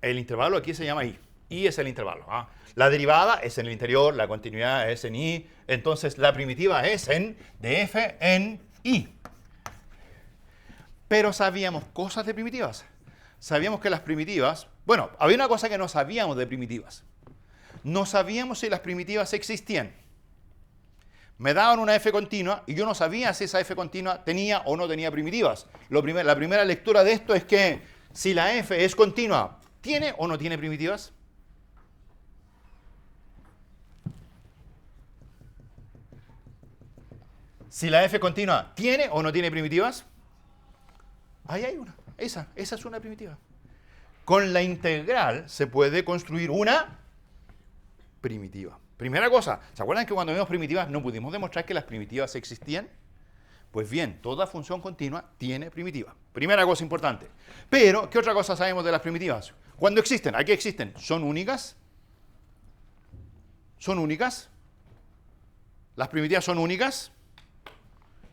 El intervalo aquí se llama i. I es el intervalo. ¿Ah? La derivada es en el interior, la continuidad es en i. Entonces, la primitiva es de f en i. Pero sabíamos cosas de primitivas. Sabíamos que las primitivas... Bueno, había una cosa que no sabíamos de primitivas. No sabíamos si las primitivas existían. Me daban una f continua y yo no sabía si esa f continua tenía o no tenía primitivas. La primera lectura de esto es que si la f es continua, ¿tiene o no tiene primitivas? Si la f continua, ¿tiene o no tiene primitivas? Ahí hay una. Esa es una primitiva. Con la integral se puede construir una primitiva. Primera cosa, ¿se acuerdan que cuando vimos primitivas no pudimos demostrar que las primitivas existían? Pues bien, toda función continua tiene primitiva. Primera cosa importante. Pero, ¿qué otra cosa sabemos de las primitivas? ¿Cuándo existen? ¿A qué existen? ¿Son únicas? ¿Son únicas? ¿Las primitivas son únicas?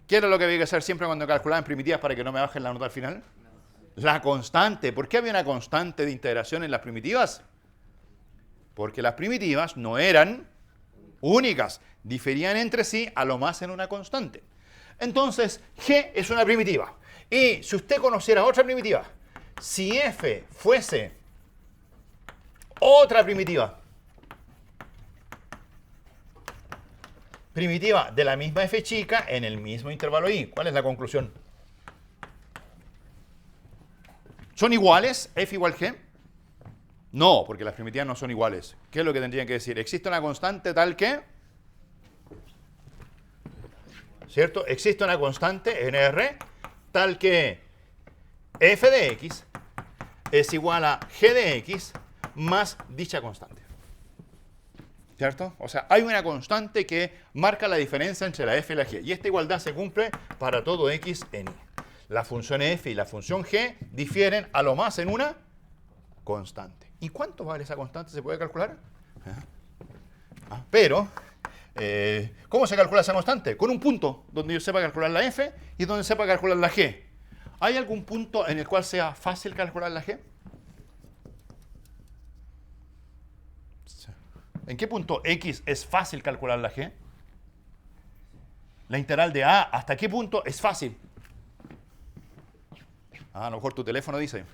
¿Qué era lo que había que hacer siempre cuando calculaban primitivas para que no me bajen la nota al final? La constante. ¿Por qué había una constante de integración en las primitivas? Porque las primitivas no eran únicas, diferían entre sí a lo más en una constante. Entonces, g es una primitiva. Y si usted conociera otra primitiva, si f fuese otra primitiva de la misma f chica en el mismo intervalo i, ¿cuál es la conclusión? ¿Son iguales f igual g? No, porque las primitivas no son iguales. ¿Qué es lo que tendrían que decir? Existe una constante tal que... ¿Cierto? Existe una constante en R tal que f de x es igual a g de x más dicha constante. ¿Cierto? O sea, hay una constante que marca la diferencia entre la f y la g. Y esta igualdad se cumple para todo x en i. La función f y la función g difieren a lo más en una constante. ¿Y cuánto vale esa constante? ¿Se puede calcular? Pero, ¿cómo se calcula esa constante? Con un punto donde yo sepa calcular la f y donde sepa calcular la g. ¿Hay algún punto en el cual sea fácil calcular la g? ¿En qué punto x es fácil calcular la g? La integral de a, ¿hasta qué punto es fácil? A lo mejor tu teléfono dice.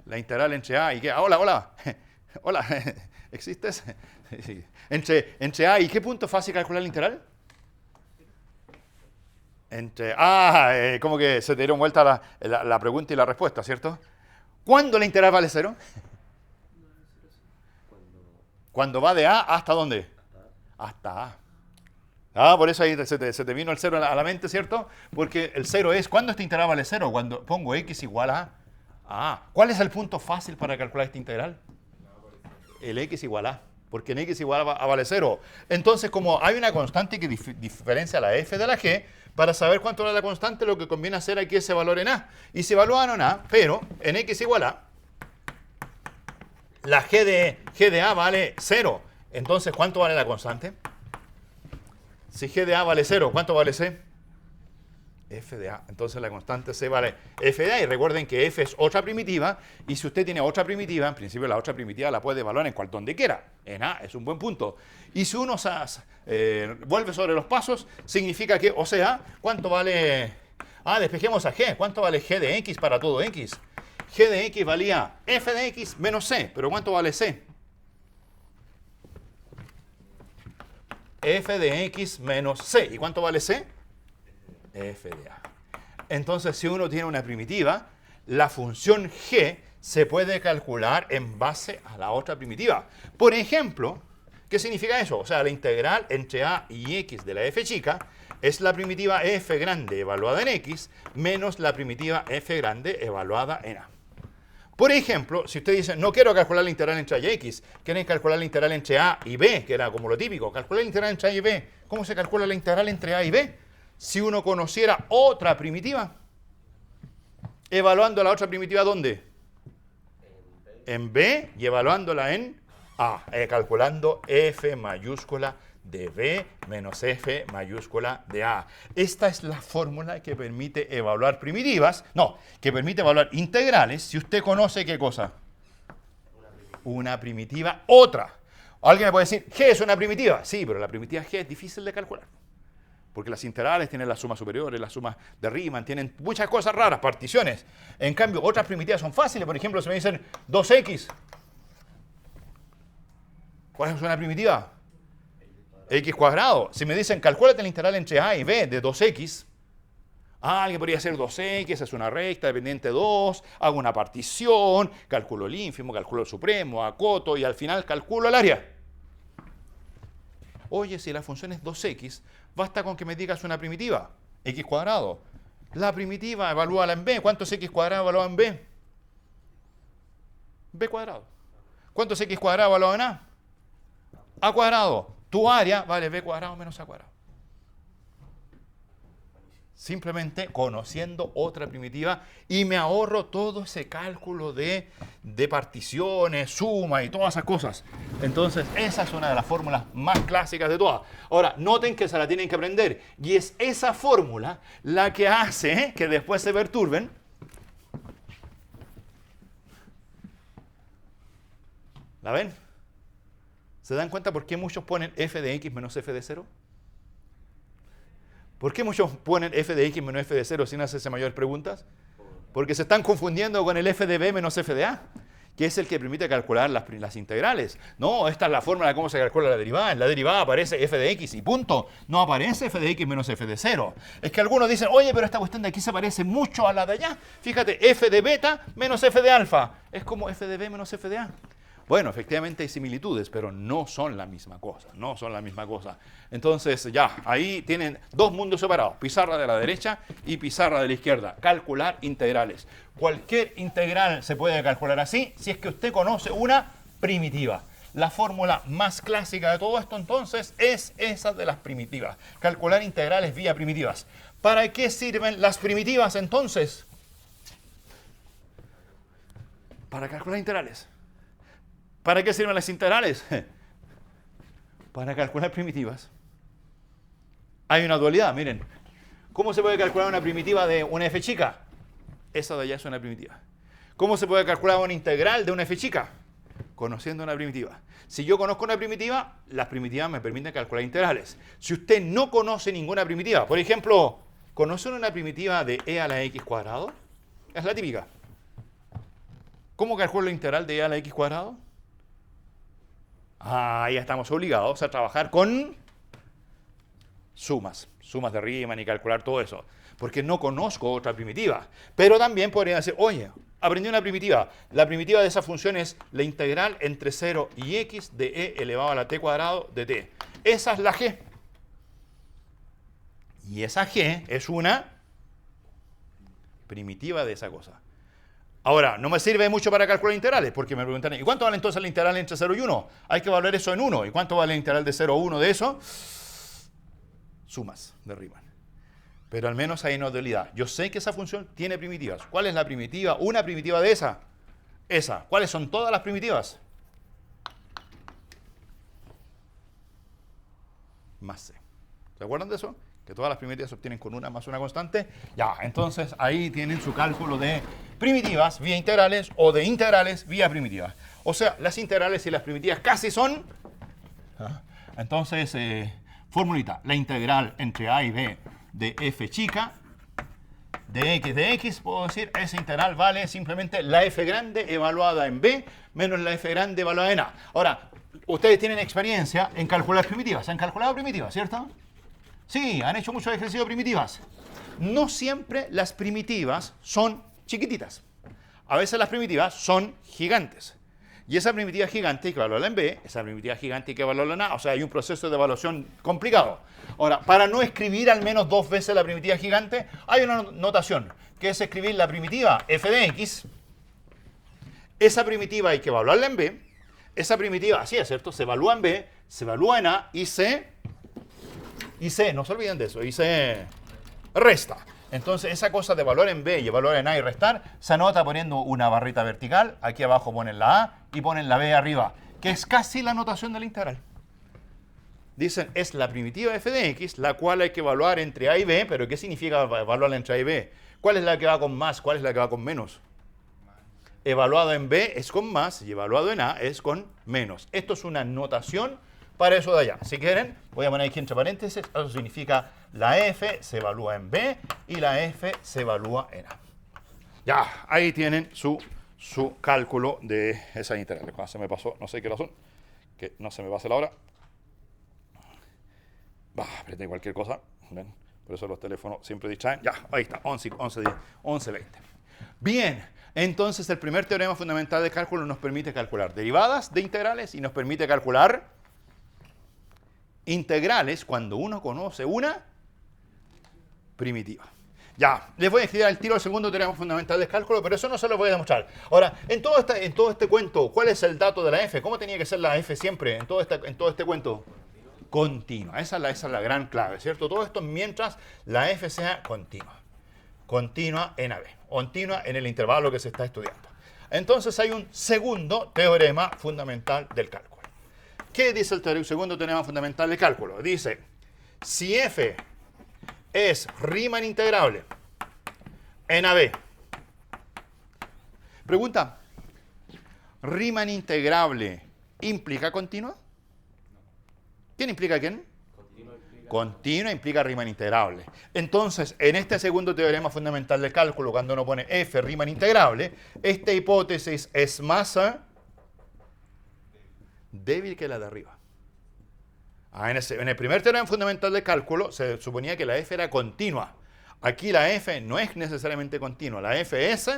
La integral entre a y qué. Hola, hola. Hola, ¿existes? Sí. Entre a y qué punto es fácil calcular la integral? Como que se te dieron vuelta la pregunta y la respuesta, ¿cierto? ¿Cuándo la integral vale 0? Cuando va de a hasta ¿dónde? Hasta a. Por eso ahí se te vino el 0 a la mente, ¿cierto? Porque el 0 es, ¿cuándo esta integral vale 0? Cuando pongo x igual a. ¿Cuál es el punto fácil para calcular esta integral? El x igual a. Porque en x igual a vale 0. Entonces, como hay una constante que diferencia la f de la g, para saber cuánto vale la constante, lo que conviene hacer aquí es ese valor en a. Y se evalúa en a, pero en x igual a, la g de a vale 0. Entonces, ¿cuánto vale la constante? Si g de a vale 0, ¿cuánto vale c? F de a. Entonces la constante c vale f de a. Y recuerden que f es otra primitiva. Y si usted tiene otra primitiva, en principio la otra primitiva la puede evaluar en donde quiera. En a es un buen punto. Y si uno vuelve sobre los pasos, significa que, o sea, ¿cuánto vale? Despejemos a g. ¿Cuánto vale g de x para todo x? G de x valía f de x menos c. ¿Pero cuánto vale c? F de x menos c. ¿Y cuánto vale c? F de a. Entonces, si uno tiene una primitiva, la función g se puede calcular en base a la otra primitiva. Por ejemplo, ¿qué significa eso? O sea, la integral entre a y x de la f chica es la primitiva f grande evaluada en x menos la primitiva f grande evaluada en a. Por ejemplo, si usted dice, no quiero calcular la integral entre a y x, quieren calcular la integral entre a y b, que era como lo típico, calcular la integral entre a y b. ¿Cómo se calcula la integral entre a y b? Si uno conociera otra primitiva, evaluando la otra primitiva, ¿dónde? En b y evaluándola en a, calculando f mayúscula de b menos f mayúscula de a. Esta es la fórmula que permite evaluar primitivas, que permite evaluar integrales si usted conoce ¿qué cosa? Una primitiva otra. Alguien me puede decir, G es una primitiva. Sí, pero la primitiva G es difícil de calcular. Porque las integrales tienen las sumas superiores, las sumas de Riemann, tienen muchas cosas raras, particiones. En cambio, otras primitivas son fáciles. Por ejemplo, si me dicen 2x, ¿cuál es una primitiva? X cuadrado. Si me dicen, calcúlate la integral entre a y b de 2x, alguien podría hacer 2x, es una recta dependiente de 2, hago una partición, calculo el ínfimo, calculo el supremo, acoto y al final calculo el área. Oye, si la función es 2x, basta con que me digas una primitiva, x cuadrado. La primitiva, evalúala en b. ¿Cuánto es x cuadrado evaluado en b? B cuadrado. ¿Cuánto es x cuadrado evaluado en a? A cuadrado. Tu área vale b cuadrado menos a cuadrado. Simplemente conociendo otra primitiva y me ahorro todo ese cálculo de particiones, suma y todas esas cosas. Entonces, esa es una de las fórmulas más clásicas de todas. Ahora, noten que se la tienen que aprender. Y es esa fórmula la que hace que después se perturben. ¿La ven? ¿Se dan cuenta por qué muchos ponen f de x menos f de 0? ¿Por qué muchos ponen f de x menos f de 0 sin hacerse mayores preguntas? Porque se están confundiendo con el f de b menos f de a, que es el que permite calcular las integrales. No, esta es la fórmula de cómo se calcula la derivada. En la derivada aparece f de x y punto. No aparece f de x menos f de 0. Es que algunos dicen, oye, pero esta cuestión de aquí se parece mucho a la de allá. Fíjate, f de beta menos f de alfa. Es como f de b menos f de a. Bueno, efectivamente hay similitudes, pero no son la misma cosa, no son la misma cosa. Entonces, ya, ahí tienen dos mundos separados, pizarra de la derecha y pizarra de la izquierda. Calcular integrales. Cualquier integral se puede calcular así si es que usted conoce una primitiva. La fórmula más clásica de todo esto, entonces, es esa de las primitivas. Calcular integrales vía primitivas. ¿Para qué sirven las primitivas, entonces? Para calcular integrales. ¿Para qué sirven las integrales? Para calcular primitivas. Hay una dualidad, miren. ¿Cómo se puede calcular una primitiva de una f chica? Esa de allá es una primitiva. ¿Cómo se puede calcular una integral de una f chica? Conociendo una primitiva. Si yo conozco una primitiva, las primitivas me permiten calcular integrales. Si usted no conoce ninguna primitiva, por ejemplo, ¿conocen una primitiva de e a la x cuadrado? Es la típica. ¿Cómo calculo la integral de e a la x cuadrado? Ah, ya estamos obligados a trabajar con sumas de Riemann y calcular todo eso, porque no conozco otra primitiva. Pero también podría decir, oye, aprendí una primitiva. La primitiva de esa función es la integral entre 0 y x de e elevado a la t cuadrado de t. Esa es la g. Y esa g es una primitiva de esa cosa. Ahora, no me sirve mucho para calcular integrales, porque me preguntan, ¿y cuánto vale entonces la integral entre 0 y 1? Hay que evaluar eso en 1. ¿Y cuánto vale la integral de 0 a 1 de eso? Sumas de Riemann. Pero al menos hay una dualidad. Yo sé que esa función tiene primitivas. ¿Cuál es la primitiva? Una primitiva de esa. Esa. ¿Cuáles son todas las primitivas? Más c. ¿Se acuerdan de eso? Que todas las primitivas se obtienen con una más una constante. Ya, entonces ahí tienen su cálculo de primitivas vía integrales o de integrales vía primitivas. O sea, las integrales y las primitivas casi son... Entonces, formulita, la integral entre a y b de f chica de x, puedo decir, esa integral vale simplemente la f grande evaluada en b menos la f grande evaluada en a. Ahora, ustedes tienen experiencia en calcular primitivas. ¿Han calculado primitivas, cierto? Sí, han hecho mucho ejercicio de primitivas. No siempre las primitivas son chiquititas. A veces las primitivas son gigantes. Y esa primitiva gigante hay que evaluarla en B, esa primitiva gigante hay que evaluarla en A. O sea, hay un proceso de evaluación complicado. Ahora, para no escribir al menos 2 veces la primitiva gigante, hay una notación, que es escribir la primitiva f de x. Esa primitiva hay que evaluarla en B. Esa primitiva, así es, ¿cierto? Se evalúa en B, se evalúa en A y C, no se olviden de eso, y se resta. Entonces, esa cosa de evaluar en B y evaluar en A y restar, se anota poniendo una barrita vertical. Aquí abajo ponen la A y ponen la B arriba, que es casi la notación de la integral. Dicen, es la primitiva f de x, la cual hay que evaluar entre A y B, pero ¿qué significa evaluarla entre A y B? ¿Cuál es la que va con más? ¿Cuál es la que va con menos? Evaluado en B es con más y evaluado en A es con menos. Esto es una notación para eso de allá. Si quieren, voy a poner aquí entre paréntesis, eso significa la f se evalúa en B y la f se evalúa en A. Ya, ahí tienen su cálculo de esa integral. Cuando se me pasó, no sé qué razón, que no se me pase la hora. Apreté cualquier cosa, ¿ven? Por eso los teléfonos siempre distraen. Ya, ahí está, 11, 10, 11, 20. Bien, entonces el primer teorema fundamental de cálculo nos permite calcular derivadas de integrales y nos permite calcular integrales cuando uno conoce una primitiva. Ya, les voy a escribir al tiro el segundo teorema fundamental de cálculo, pero eso no se lo voy a demostrar. Ahora, en todo este cuento, ¿cuál es el dato de la f? ¿Cómo tenía que ser la f siempre en todo este cuento? Continua. Esa es la gran clave, ¿cierto? Todo esto mientras la f sea continua. Continua en AB. Continua en el intervalo que se está estudiando. Entonces hay un segundo teorema fundamental del cálculo. ¿Qué dice el segundo teorema fundamental de cálculo? Dice, si f es Riemann integrable en AB. Pregunta, ¿Riemann integrable implica continua? ¿Quién implica quién? Continua implica Riemann integrable. Entonces, en este segundo teorema fundamental de cálculo, cuando uno pone f Riemann integrable, esta hipótesis es más débil que la de arriba. En el primer teorema fundamental de cálculo se suponía que la f era continua. Aquí la f no es necesariamente continua. La f es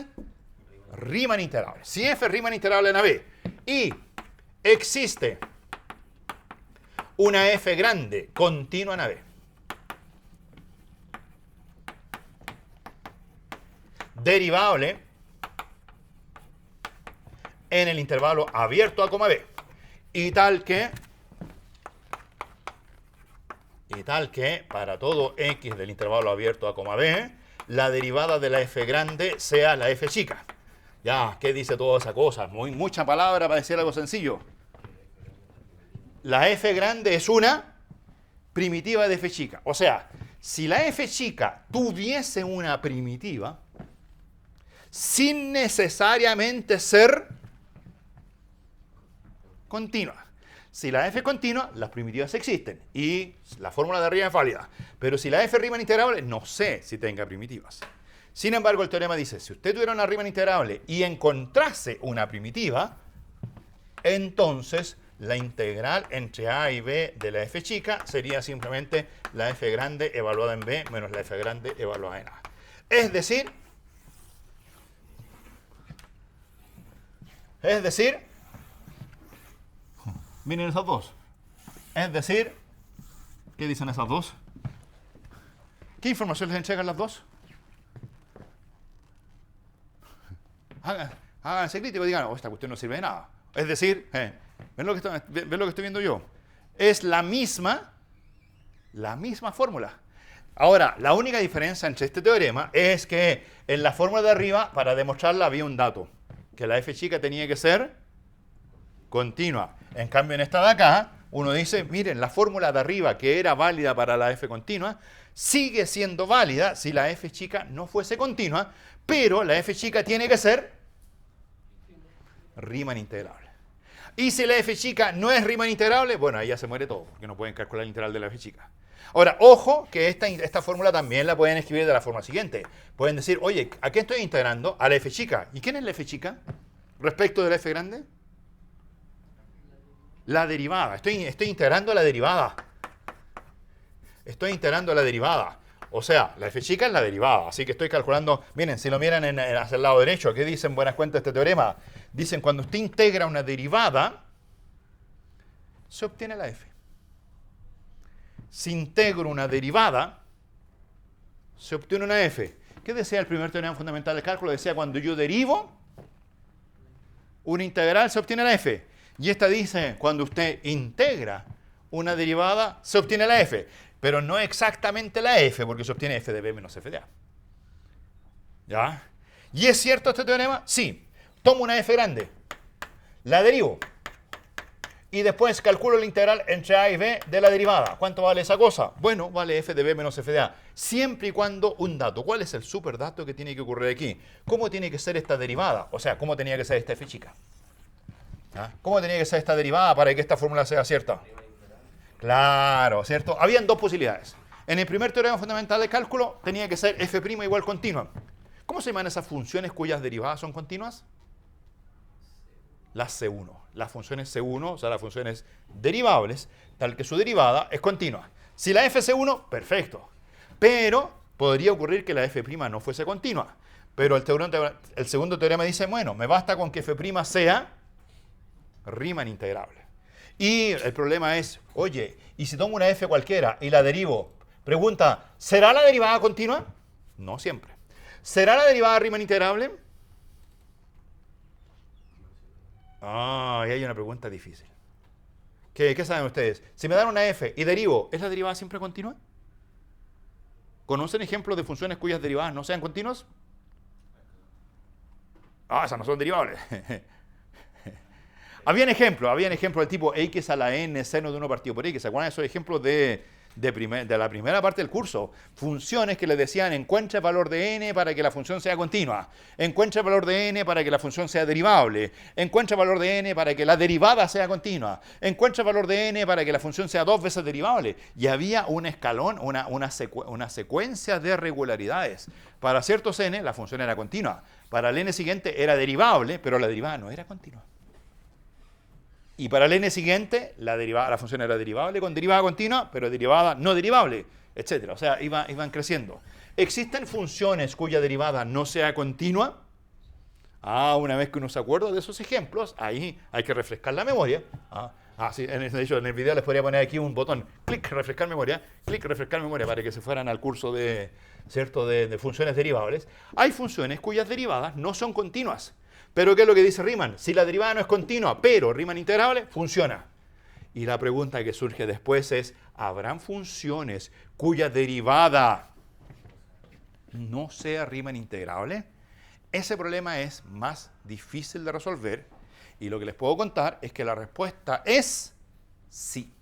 Riemann integrable. Si f es Riemann integrable en AB y existe una f grande continua en AB, derivable en el intervalo abierto a, B, y tal que para todo x del intervalo abierto a, B, la derivada de la f grande sea la f chica. Ya, ¿qué dice toda esa cosa? Mucha palabra para decir algo sencillo. La f grande es una primitiva de f chica. O sea, si la f chica tuviese una primitiva, sin necesariamente ser continua. Si la f es continua, las primitivas existen y la fórmula de arriba es válida. Pero si la f es Riemann integrable, no sé si tenga primitivas. Sin embargo, el teorema dice, si usted tuviera una Riemann integrable y encontrase una primitiva, entonces la integral entre a y b de la f chica sería simplemente la f grande evaluada en b menos la f grande evaluada en a. Es decir, miren esas dos. Es decir, ¿qué dicen esas dos? ¿Qué información les entregan las dos? Háganse crítico y digan, oh, esta cuestión no sirve de nada. Es decir, ¿ven lo que estoy viendo yo? Es la misma fórmula. Ahora, la única diferencia entre este teorema es que en la fórmula de arriba, para demostrarla, había un dato, que la f chica tenía que ser continua. En cambio, en esta de acá, uno dice, miren, la fórmula de arriba, que era válida para la f continua, sigue siendo válida si la f chica no fuese continua, pero la f chica tiene que ser Riemann integrable. Y si la f chica no es Riemann integrable, bueno, ahí ya se muere todo, porque no pueden calcular la integral de la f chica. Ahora, ojo, que esta fórmula también la pueden escribir de la forma siguiente. Pueden decir, oye, ¿a qué estoy integrando? A la f chica. ¿Y quién es la f chica respecto de la f grande? La derivada. Estoy integrando la derivada. O sea, la f chica es la derivada. Así que estoy calculando. Miren, si lo miran hacia el lado derecho, ¿qué dicen buenas cuentas este teorema? Dicen, cuando usted integra una derivada, se obtiene la f. Si integro una derivada, se obtiene una f. ¿Qué decía el primer teorema fundamental del cálculo? Decía, cuando yo derivo una integral, se obtiene la f. Y esta dice, cuando usted integra una derivada, se obtiene la f. Pero no exactamente la f, porque se obtiene f de b menos f de a. ¿Ya? ¿Y es cierto este teorema? Sí. Tomo una f grande, la derivo, y después calculo la integral entre a y b de la derivada. ¿Cuánto vale esa cosa? Bueno, vale f de b menos f de a. Siempre y cuando un dato. ¿Cuál es el superdato que tiene que ocurrir aquí? ¿Cómo tiene que ser esta derivada? O sea, ¿cómo tenía que ser esta f chica? ¿Ah? ¿Cómo tenía que ser esta derivada para que esta fórmula sea cierta? Claro, ¿cierto? Habían dos posibilidades. En el primer teorema fundamental de cálculo tenía que ser f' igual continua. ¿Cómo se llaman esas funciones cuyas derivadas son continuas? Las C1. Las funciones C1, o sea, las funciones derivables, tal que su derivada es continua. Si la f es C1, perfecto. Pero podría ocurrir que la f' no fuese continua. Pero el segundo teorema dice, bueno, me basta con que f' sea Riemann integrable. Y el problema es, oye, ¿y si tomo una f cualquiera y la derivo? Pregunta, ¿será la derivada continua? No siempre. ¿Será la derivada Riemann integrable? Ahí hay una pregunta difícil. ¿Qué saben ustedes? Si me dan una f y derivo, ¿es la derivada siempre continua? ¿Conocen ejemplos de funciones cuyas derivadas no sean continuas? Esas no son derivables. Habían ejemplos del tipo x a la n seno de 1 partido por x. ¿Se acuerdan de esos ejemplos de la primera parte del curso? Funciones que les decían, encuentra el valor de n para que la función sea continua. Encuentra el valor de n para que la función sea derivable. Encuentra el valor de n para que la derivada sea continua. Encuentra el valor de n para que la función sea 2 veces derivable. Y había un escalón, una secuencia de regularidades. Para ciertos n, la función era continua. Para el n siguiente era derivable, pero la derivada no era continua. Y para el n siguiente, la función era derivable con derivada continua, pero derivada no derivable, etc. O sea, iban creciendo. ¿Existen funciones cuya derivada no sea continua? Una vez que uno se acuerda de esos ejemplos, ahí hay que refrescar la memoria. Sí, de hecho, en el video les podría poner aquí un botón, clic, refrescar memoria, para que se fueran al curso de funciones derivables. Hay funciones cuyas derivadas no son continuas. Pero ¿qué es lo que dice Riemann? Si la derivada no es continua, pero Riemann integrable, funciona. Y la pregunta que surge después es, ¿habrán funciones cuya derivada no sea Riemann integrable? Ese problema es más difícil de resolver y lo que les puedo contar es que la respuesta es sí.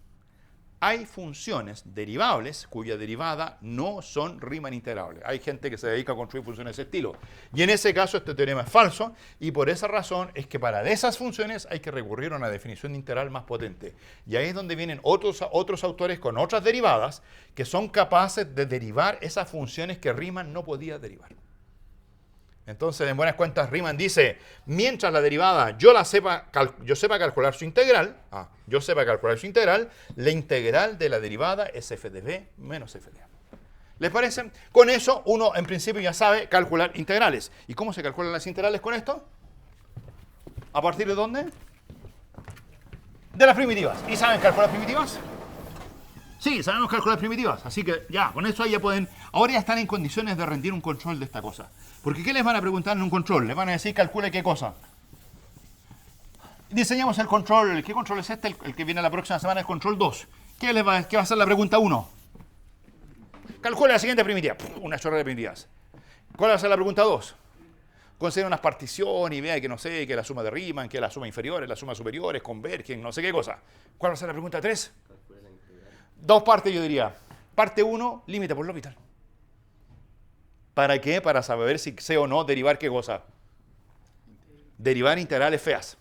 Hay funciones derivables cuya derivada no son Riemann integrables. Hay gente que se dedica a construir funciones de ese estilo. Y en ese caso este teorema es falso y por esa razón es que para esas funciones hay que recurrir a una definición de integral más potente. Y ahí es donde vienen otros autores con otras derivadas que son capaces de derivar esas funciones que Riemann no podía derivar. Entonces, en buenas cuentas, Riemann dice, mientras la derivada yo sepa calcular su integral, la integral de la derivada es f de b menos f de a. ¿Les parece? Con eso, uno en principio ya sabe calcular integrales. ¿Y cómo se calculan las integrales con esto? ¿A partir de dónde? De las primitivas. ¿Y saben calcular primitivas? Sí, sabemos calcular primitivas, así que ya, con eso ya pueden, ahora ya están en condiciones de rendir un control de esta cosa. Porque ¿qué les van a preguntar en un control? Les van a decir, calcule qué cosa. Diseñamos el control, ¿qué control es este? El que viene la próxima semana, el control 2. ¿Qué va a ser la pregunta 1? Calcule la siguiente primitiva. Una chorra de primitivas. ¿Cuál va a ser la pregunta 2? Considera unas particiones y vea que no sé, que la suma de Riemann, que la suma inferior, la suma superior, convergen, no sé qué cosa. ¿Cuál va a ser la pregunta 3? Dos partes yo diría. Parte 1, límite por L'Hopital. ¿Para qué? Para saber si sé o no derivar qué cosa. Derivar integrales feas.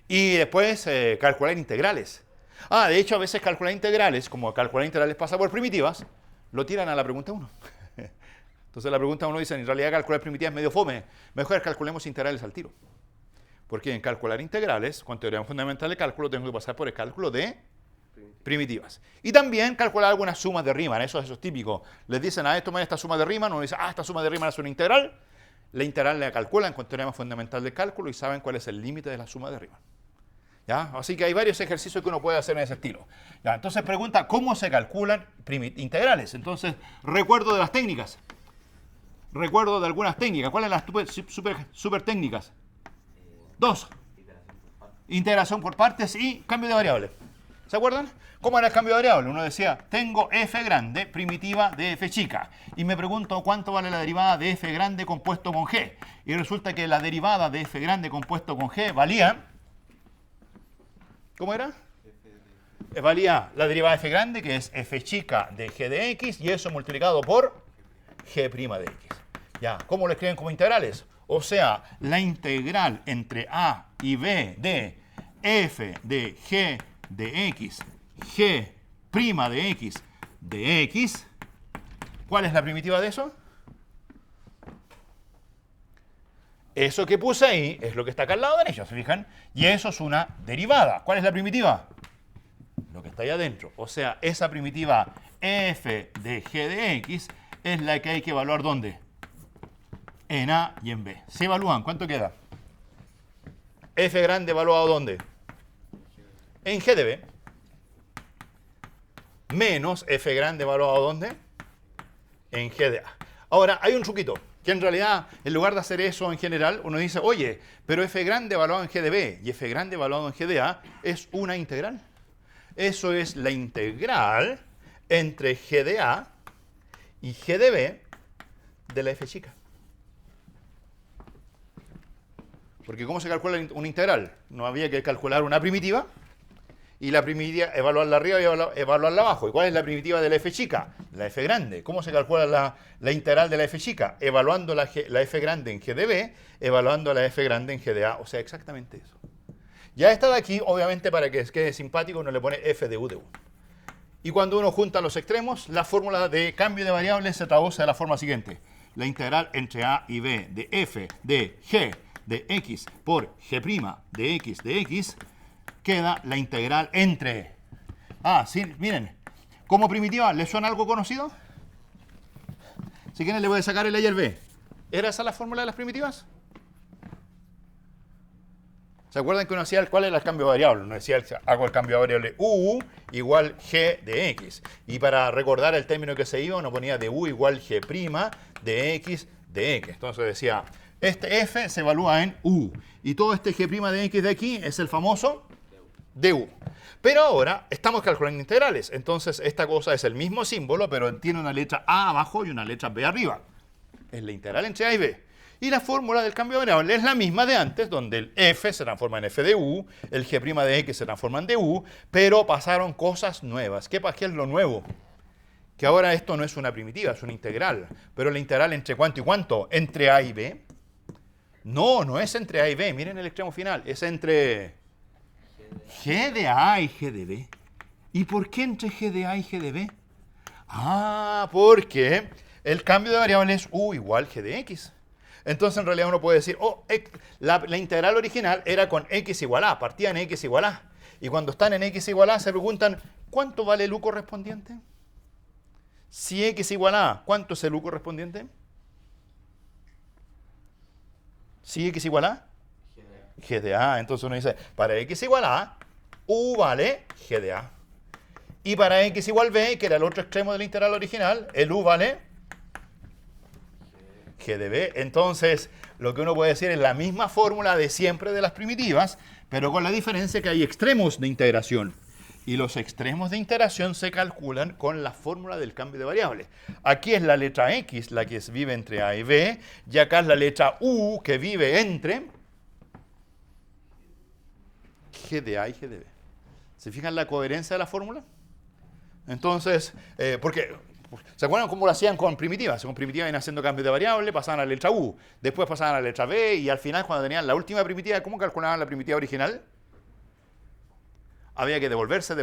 Y después calcular integrales. De hecho a veces calcular integrales, como calcular integrales pasa por primitivas, lo tiran a la pregunta 1. Entonces la pregunta 1 dice, en realidad calcular primitivas es medio fome. Mejor calculemos integrales al tiro. Porque en calcular integrales, con teoría fundamental de cálculo, tengo que pasar por el cálculo de primitivas. Y también calcular algunas sumas de Riemann, eso es típico. Les dicen, tomen esta suma de Riemann, uno dice, esta suma de Riemann es una integral. La integral la calculan con teorema fundamental del cálculo y saben cuál es el límite de la suma de Riemann. ¿Ya? Así que hay varios ejercicios que uno puede hacer en ese estilo. ¿Ya? Entonces pregunta, ¿cómo se calculan integrales? Entonces, recuerdo de las técnicas. Recuerdo de algunas técnicas. ¿Cuáles son las super técnicas? 2. Integración por partes y cambio de variable. ¿Se acuerdan? ¿Cómo era el cambio de variable? Uno decía, tengo f grande, primitiva de f chica. Y me pregunto cuánto vale la derivada de f grande compuesto con g. Y resulta que la derivada de f grande compuesto con g valía... ¿Cómo era? Valía la derivada de f grande, que es f chica de g de x, y eso multiplicado por g' de x. Ya, ¿cómo lo escriben como integrales? O sea, la integral entre a y b de f de g de x, g' de x de x, ¿cuál es la primitiva de eso? Eso que puse ahí es lo que está acá al lado derecho, ¿se fijan? Y eso es una derivada. ¿Cuál es la primitiva? Lo que está ahí adentro. O sea, esa primitiva f de g de x es la que hay que evaluar ¿dónde? En a y en b. Se evalúan, ¿cuánto queda? F grande evaluado ¿dónde? En g de b. Menos f grande evaluado ¿dónde? En g de a. Ahora, hay un truquito, que en realidad, en lugar de hacer eso en general, uno dice, oye, pero f grande evaluado en g de b y f grande evaluado en g de a es una integral. Eso es la integral entre g de a y g de b de la f chica. Porque ¿cómo se calcula una integral? No había que calcular una primitiva y la primitiva evaluarla arriba y evaluarla abajo. ¿Y cuál es la primitiva de la f chica? La f grande. ¿Cómo se calcula la integral de la f chica? Evaluando la f grande en g de b, evaluando la f grande en g de a. O sea, exactamente eso. Ya esta de aquí, obviamente, para que quede simpático, uno le pone f de u de u. Y cuando uno junta los extremos, la fórmula de cambio de variables se traduce de la forma siguiente. La integral entre a y b de f de g de x por g' de x queda la integral entre... sí, miren, como primitiva, ¿les suena algo conocido? Si quieren le voy a sacar el a y el b. ¿Era esa la fórmula de las primitivas? ¿Se acuerdan que uno hacía cuál era el cambio de variable? Uno decía, hago el cambio de variable u igual g de x. Y para recordar el término que se iba, uno ponía de u igual g' de x de x. Entonces decía, este f se evalúa en u. Y todo este g' de x de aquí es el famoso du. Pero ahora estamos calculando integrales. Entonces esta cosa es el mismo símbolo, pero tiene una letra a abajo y una letra b arriba. Es la integral entre a y b. Y la fórmula del cambio de variable es la misma de antes, donde el f se transforma en f de u, el g' de x se transforma en du, pero pasaron cosas nuevas. ¿Qué es lo nuevo? Que ahora esto no es una primitiva, es una integral. Pero la integral entre cuánto y cuánto, entre a y b. No, no es entre a y b, miren el extremo final, es entre g de a y g de b. ¿Y por qué entre g de a y g de b? Ah, porque el cambio de variable es u igual g de x. Entonces, en realidad uno puede decir, la integral original era con x igual a, partía en x igual a. Y cuando están en x igual a, se preguntan, ¿cuánto vale el u correspondiente? Si x igual a, ¿cuánto es el u correspondiente? Si x igual a, g de a. Entonces uno dice, para x igual a, u vale g de a. Y para x igual b, que era el otro extremo de la integral original, el u vale g de b. Entonces, lo que uno puede decir es la misma fórmula de siempre de las primitivas, pero con la diferencia que hay extremos de integración. Y los extremos de integración se calculan con la fórmula del cambio de variable. Aquí es la letra x la que vive entre a y b, y acá es la letra u que vive entre g de a y g de b. ¿Se fijan la coherencia de la fórmula? Entonces, ¿se acuerdan cómo lo hacían con primitivas? Con primitivas iban haciendo cambios de variable, pasaban a la letra u, después pasaban a la letra b, y al final, cuando tenían la última primitiva, ¿cómo calculaban la primitiva original? Había que devolverse.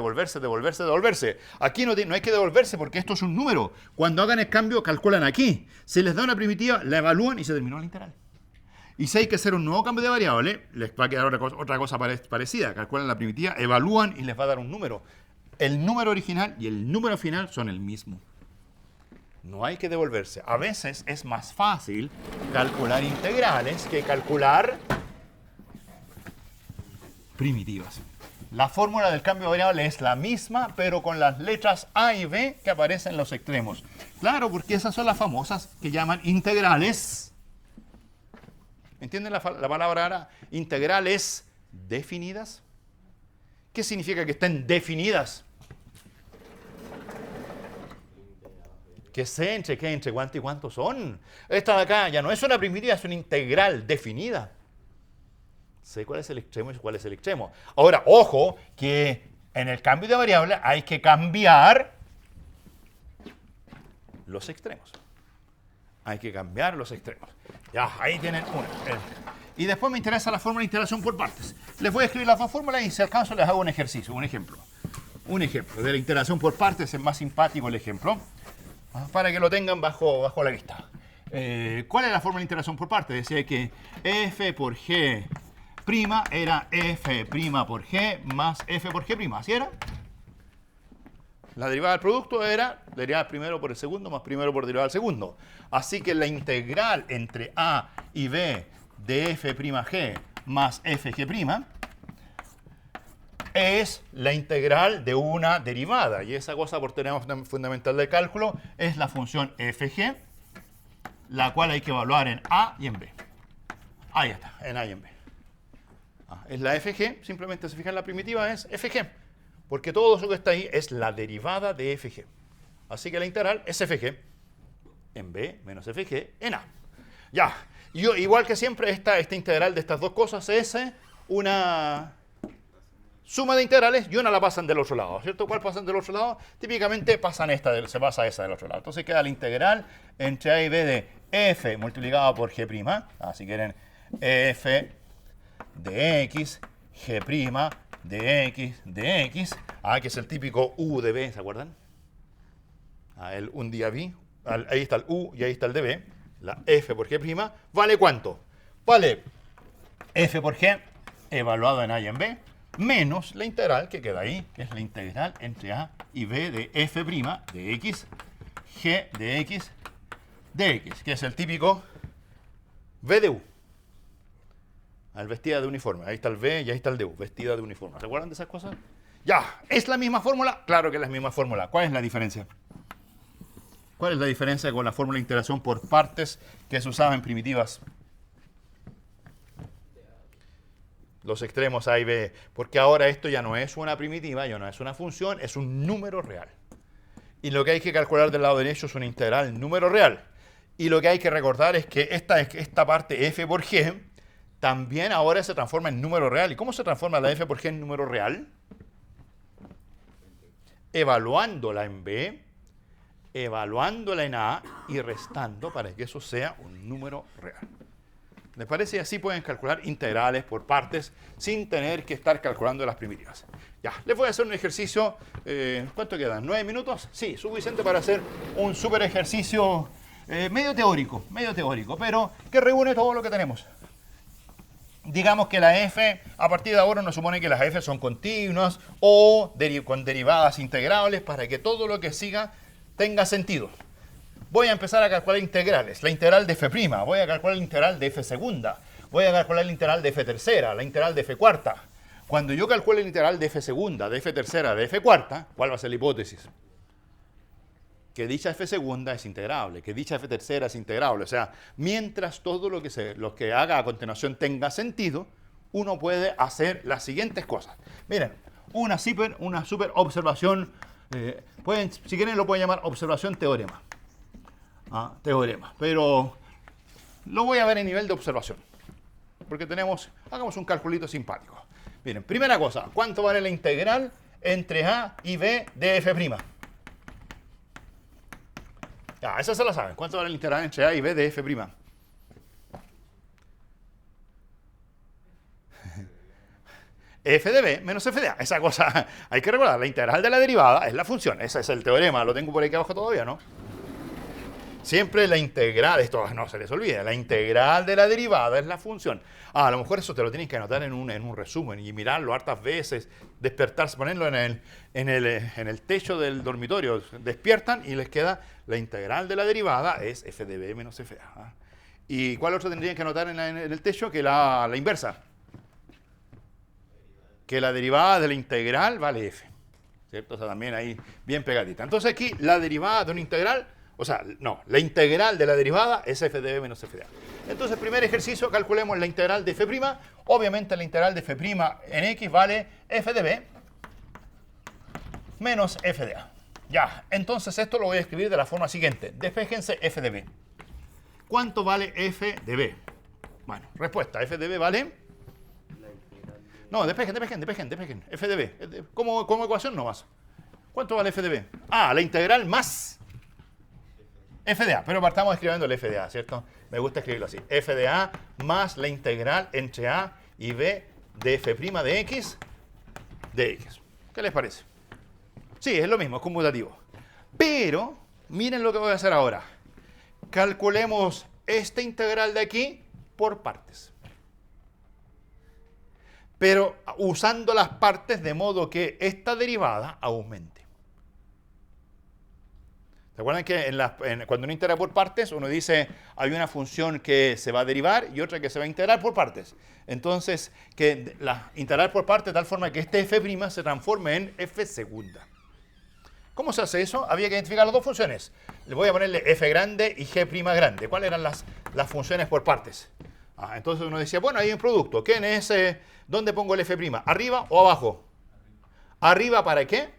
Aquí no hay que devolverse porque esto es un número. Cuando hagan el cambio, calculan aquí. Se les da una primitiva, la evalúan y se terminó la integral. Y si hay que hacer un nuevo cambio de variable, les va a quedar otra cosa parecida. Calculan la primitiva, evalúan y les va a dar un número. El número original y el número final son el mismo. No hay que devolverse. A veces es más fácil calcular integrales que calcular primitivas. La fórmula del cambio de variable es la misma, pero con las letras a y b que aparecen en los extremos. Claro, porque esas son las famosas que llaman integrales. ¿Entienden la palabra ahora? Integrales definidas. ¿Qué significa que estén definidas? Que sé entre qué, entre cuánto y cuánto son. Esta de acá ya no es una primitiva, es una integral definida. Sé cuál es el extremo y cuál es el extremo. Ahora, ojo, que en el cambio de variable hay que cambiar los extremos. Hay que cambiar los extremos. Ya, ahí tienen una. Y después me interesa la fórmula de integración por partes. Les voy a escribir las dos fórmulas y si alcanzo les hago un ejercicio, un ejemplo. Un ejemplo de la integración por partes, es más simpático el ejemplo, para que lo tengan bajo la vista. ¿Cuál es la fórmula de integración por partes? Decía que f por g' era f' por g más f por g', ¿así era? La derivada del producto era derivada primero por el segundo más primero por derivada del segundo. Así que la integral entre a y b de f'g más fg' es la integral de una derivada. Y esa cosa, por teorema fundamental de cálculo, es la función fg, la cual hay que evaluar en a y en b. Ahí está, en a y en b. Es la fg, simplemente se fijan en la primitiva, es fg. Porque todo eso que está ahí es la derivada de fg. Así que la integral es fg en b menos fg en a. Ya, igual que siempre, esta integral de estas dos cosas es una suma de integrales y una la pasan del otro lado, ¿cierto? ¿Cuál pasan del otro lado? Típicamente se pasa esa del otro lado. Entonces queda la integral entre a y b de f multiplicado por g', si quieren, f de x, g' de x, que es el típico u de b, ¿se acuerdan? El un día b, ahí está el u y ahí está el de b. La f por g', ¿vale cuánto? Vale f por g evaluado en a y en b, menos la integral que queda ahí, que es la integral entre a y b de f' de x, g de x, que es el típico v de u. Vestida de uniforme. Ahí está el v y ahí está el de u, vestida de uniforme. ¿Se acuerdan de esas cosas? Ya, ¿es la misma fórmula? Claro que es la misma fórmula. ¿Cuál es la diferencia? ¿Cuál es la diferencia con la fórmula de integración por partes que se usaba en primitivas? Los extremos a y b. Porque ahora esto ya no es una primitiva, ya no es una función, es un número real. Y lo que hay que calcular del lado derecho es una integral número real. Y lo que hay que recordar es que esta parte f por g también ahora se transforma en número real. ¿Y cómo se transforma la f por g en número real? Evaluándola en b, evaluándola en a y restando para que eso sea un número real. ¿Les parece? Y así pueden calcular integrales por partes sin tener que estar calculando las primitivas. Ya, les voy a hacer un ejercicio. ¿Cuánto quedan? ¿9 minutos? Sí, suficiente para hacer un súper ejercicio medio teórico, pero que reúne todo lo que tenemos. Digamos que la f, a partir de ahora nos supone que las f son continuas o con derivadas integrables para que todo lo que siga tenga sentido. Voy a empezar a calcular integrales. La integral de f', voy a calcular la integral de f segunda, voy a calcular la integral de f tercera, la integral de f cuarta. Cuando yo calcule la integral de f segunda, de f tercera, de f cuarta, ¿cuál va a ser la hipótesis? Que dicha f segunda es integrable, que dicha f tercera es integrable. O sea, mientras todo lo que haga a continuación tenga sentido, uno puede hacer las siguientes cosas. Miren, una super observación, si quieren lo pueden llamar observación teorema. Teorema, pero lo voy a ver en nivel de observación, porque hagamos un calculito simpático. Miren, primera cosa, ¿cuánto vale la integral entre a y b de f'? Ya, esa se la saben. ¿Cuánto vale la integral entre a y b de f'? F de b menos f de a. Esa cosa hay que recordar. La integral de la derivada es la función. Ese es el teorema. Lo tengo por aquí abajo todavía, ¿no? Siempre la integral, esto no se les olvide, la integral de la derivada es la función. A lo mejor eso te lo tienes que anotar en un resumen y mirarlo hartas veces, despertarse, ponerlo en el techo del dormitorio. Despiertan y les queda la integral de la derivada es f de b menos f de a. ¿Y cuál otro tendrían que anotar en el techo? Que la inversa. Que la derivada de la integral vale f. ¿Cierto? O sea, también ahí bien pegadita. Entonces aquí la derivada de una integral... la integral de la derivada es f de b menos f de a. Entonces, primer ejercicio, calculemos la integral de f'. Obviamente la integral de f' en x vale f de b menos f de a. Ya, entonces esto lo voy a escribir de la forma siguiente. Despéjense f de b. ¿Cuánto vale f de b? Bueno, respuesta, f de b vale... No, despejen. f de b. Como ecuación no más. ¿Cuánto vale f de b? La integral más... f de a, pero partamos escribiendo el f de a, ¿cierto? Me gusta escribirlo así. f de a más la integral entre a y b de f' de x. ¿Qué les parece? Sí, es lo mismo, es conmutativo. Pero, miren lo que voy a hacer ahora. Calculemos esta integral de aquí por partes. Pero usando las partes de modo que esta derivada aumente. ¿Se acuerdan que cuando uno integra por partes, uno dice hay una función que se va a derivar y otra que se va a integrar por partes? Entonces, que integrar por partes de tal forma que este f' se transforme en f segunda. ¿Cómo se hace eso? Había que identificar las dos funciones. Le voy a ponerle f grande y g' grande. ¿Cuáles eran las funciones por partes? Entonces uno decía, bueno, hay un producto. ¿Quién es? ¿Dónde pongo el f'? ¿Arriba o abajo? ¿Arriba para qué?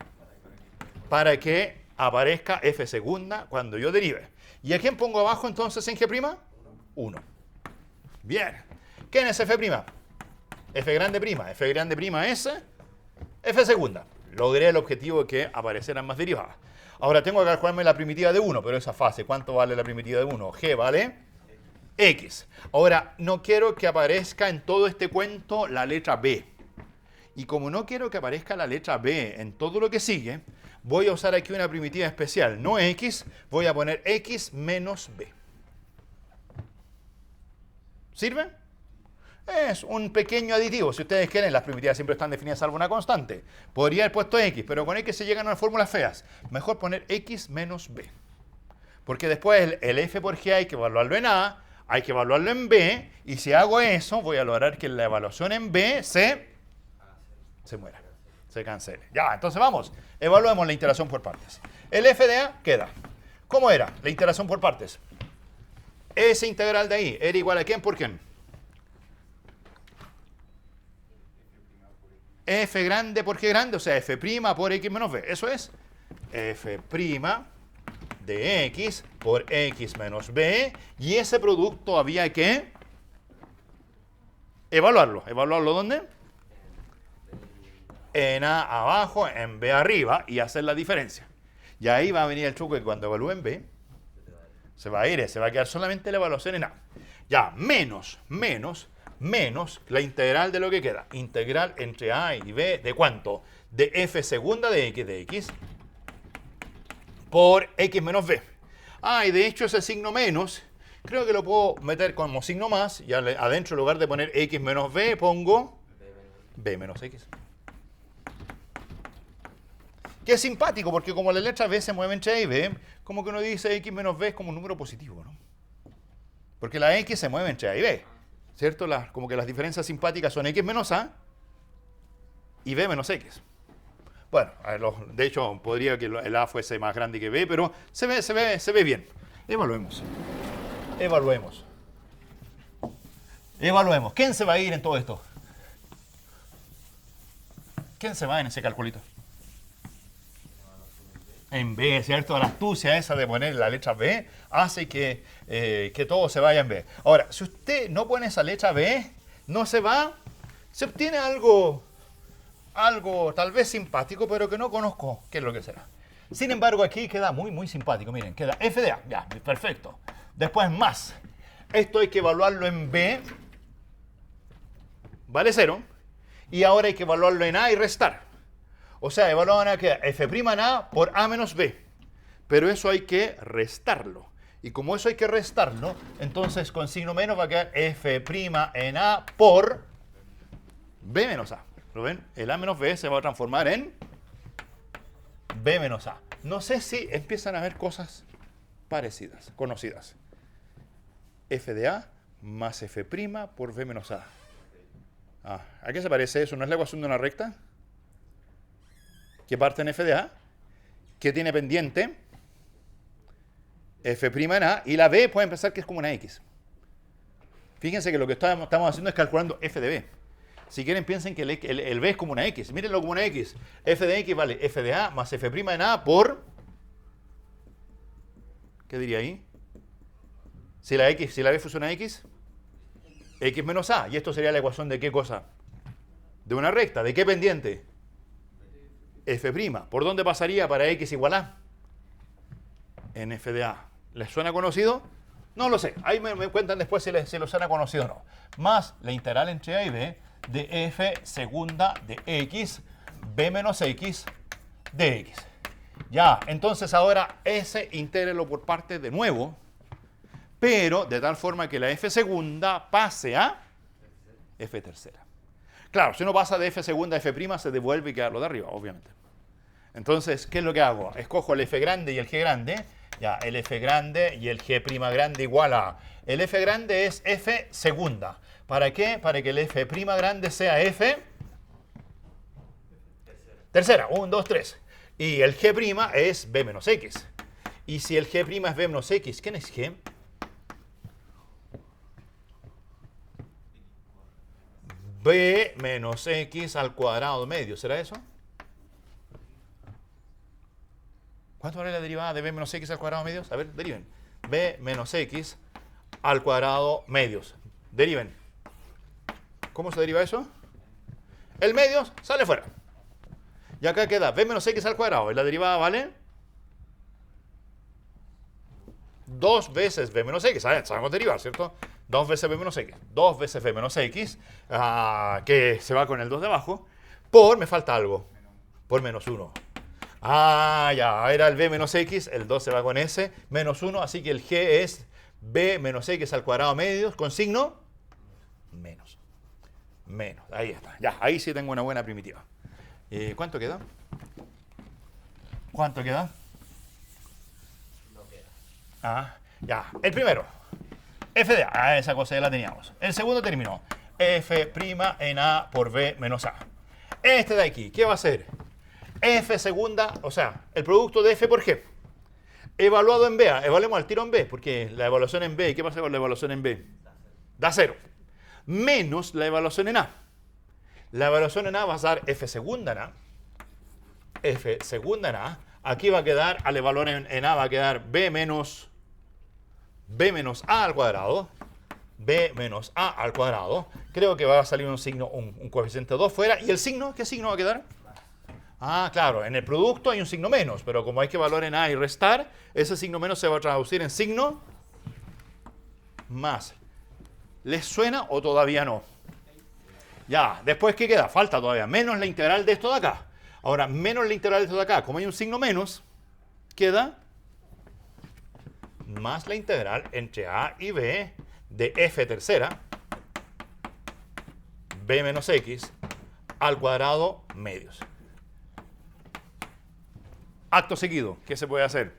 Para que aparezca f segunda cuando yo derive. ¿Y a quién pongo abajo entonces en g'? 1. Bien. ¿Quién es f'? F grande prima. F grande prima es f segunda. Logré el objetivo de que aparecieran más derivadas. Ahora tengo que calcularme la primitiva de 1, pero esa fase, ¿cuánto vale la primitiva de 1? G vale x. Ahora, no quiero que aparezca en todo este cuento la letra b. Y como no quiero que aparezca la letra b en todo lo que sigue, voy a usar aquí una primitiva especial, no x, voy a poner x menos b. ¿Sirve? Es un pequeño aditivo. Si ustedes quieren, las primitivas siempre están definidas salvo una constante. Podría haber puesto x, pero con x se llegan a unas fórmulas feas. Mejor poner x menos b. Porque después el f por g hay que evaluarlo en a, hay que evaluarlo en b, y si hago eso, voy a lograr que la evaluación en b se muera. Se cancele. Ya, entonces vamos. Evaluemos la integración por partes. El f de a queda. ¿Cómo era la integración por partes? Esa integral de ahí era igual a ¿quién por quién? F grande por g grande, o sea, f' por x menos b. Eso es f' de x por x menos b, y ese producto había que evaluarlo. ¿Evaluarlo dónde? En A abajo, en B arriba, y hacer la diferencia. Y ahí va a venir el truco que cuando evalúen B, se va a quedar solamente la evaluación en A. Ya, menos la integral de lo que queda. Integral entre A y B, ¿de cuánto? De f segunda de x por x menos b. Ah, y de hecho ese signo menos, creo que lo puedo meter como signo más, y adentro en lugar de poner x menos b, pongo b menos x. Que es simpático, porque como las letras b se mueven entre a y b, como que uno dice x menos b es como un número positivo, ¿no? Porque la x se mueve entre a y b, ¿cierto? Como que las diferencias simpáticas son x menos a y b menos x. Bueno, de hecho, podría que el A fuese más grande que B, pero se ve bien. Evaluemos. ¿Quién se va a ir en todo esto? ¿Quién se va en ese calculito? En B, ¿cierto? La astucia esa de poner la letra B hace que todo se vaya en B. Ahora, si usted no pone esa letra B, no se va, se obtiene algo tal vez simpático, pero que no conozco qué es lo que será. Sin embargo, aquí queda muy simpático. Miren, queda f de a. Ya, perfecto. Después más. Esto hay que evaluarlo en b. Vale 0. Y ahora hay que evaluarlo en a y restar. O sea, evaluar a que f' en a por a menos b. Pero eso hay que restarlo. Y como eso hay que restarlo, entonces con signo menos va a quedar f' en a por b menos a. ¿Lo ven? El a menos b se va a transformar en b menos a. No sé si empiezan a ver cosas parecidas, conocidas. F de a más f' por b menos a. ¿A qué se parece eso? ¿No es la ecuación de una recta? Que parte en f de a, que tiene pendiente f' en a, y la b pueden pensar que es como una x. Fíjense que lo que estamos haciendo es calculando f de b. Si quieren, piensen que el b es como una x. Mírenlo como una x. F de x vale f de a más f' en a por... ¿Qué diría ahí? Si la b fuese una x, x menos a. Y esto sería la ecuación de qué cosa? De una recta. ¿De qué pendiente? F'. ¿Por dónde pasaría para x igual a? En f de a. ¿Les suena conocido? No lo sé. Ahí me cuentan después si lo suena conocido o no. Más la integral entre a y b de f segunda de x, b menos x de x. Ya, entonces ahora ese intégrelo por partes de nuevo, pero de tal forma que la f segunda pase a f tercera. Claro, si uno pasa de f segunda a f', se devuelve y queda lo de arriba, obviamente. Entonces, ¿qué es lo que hago? Escojo el f grande y el g grande. Ya, el f grande y el g' grande igual a... El f grande es f segunda. ¿Para qué? Para que el f' grande sea f tercera. 1, 2, 3. Y el g' es b menos x. Y si el g' es b menos x, ¿quién es g? B menos x al cuadrado medio. ¿Será eso? ¿Cuánto vale la derivada de b menos x al cuadrado medios? A ver, deriven. B menos x al cuadrado medios. Deriven. ¿Cómo se deriva eso? El medios sale fuera. Y acá queda b menos x al cuadrado. Y la derivada vale 2 veces b menos x. Sabemos derivar, ¿cierto? 2 veces b menos x. 2 veces b menos x, que se va con el 2 de abajo, por, me falta algo, por menos 1. Ya, era el b menos x, el 2 se va con ese, menos 1, así que el g es b menos x al cuadrado medios, con signo menos. Menos, ahí está. Ya, ahí sí tengo una buena primitiva. ¿Cuánto queda? ¿Cuánto queda? No queda. Ya, el primero. F de a, esa cosa ya la teníamos. El segundo término, f' en a por b menos a. Este de aquí, ¿qué va a ser? F segunda, o sea, el producto de f por g. Evaluado en b, evaluemos al tiro en b, porque la evaluación en b, ¿qué pasa con la evaluación en b? Da 0. Menos la evaluación en a. La evaluación en a va a dar f segunda en a. F segunda en a Aquí va a quedar, al evaluar en A va a quedar b menos a al cuadrado. B menos a al cuadrado. Creo que va a salir un signo, un coeficiente 2 fuera. ¿Y el signo? ¿Qué signo va a quedar? Ah, claro, en el producto hay un signo menos, pero como hay que evaluar en A y restar, ese signo menos se va a traducir en signo más. ¿Les suena o todavía no? Ya, después, ¿qué queda? Falta todavía. Menos la integral de esto de acá. Ahora, menos la integral de esto de acá. Como hay un signo menos, queda más la integral entre A y B de f tercera, b menos x, al cuadrado medios. Acto seguido, ¿qué se puede hacer?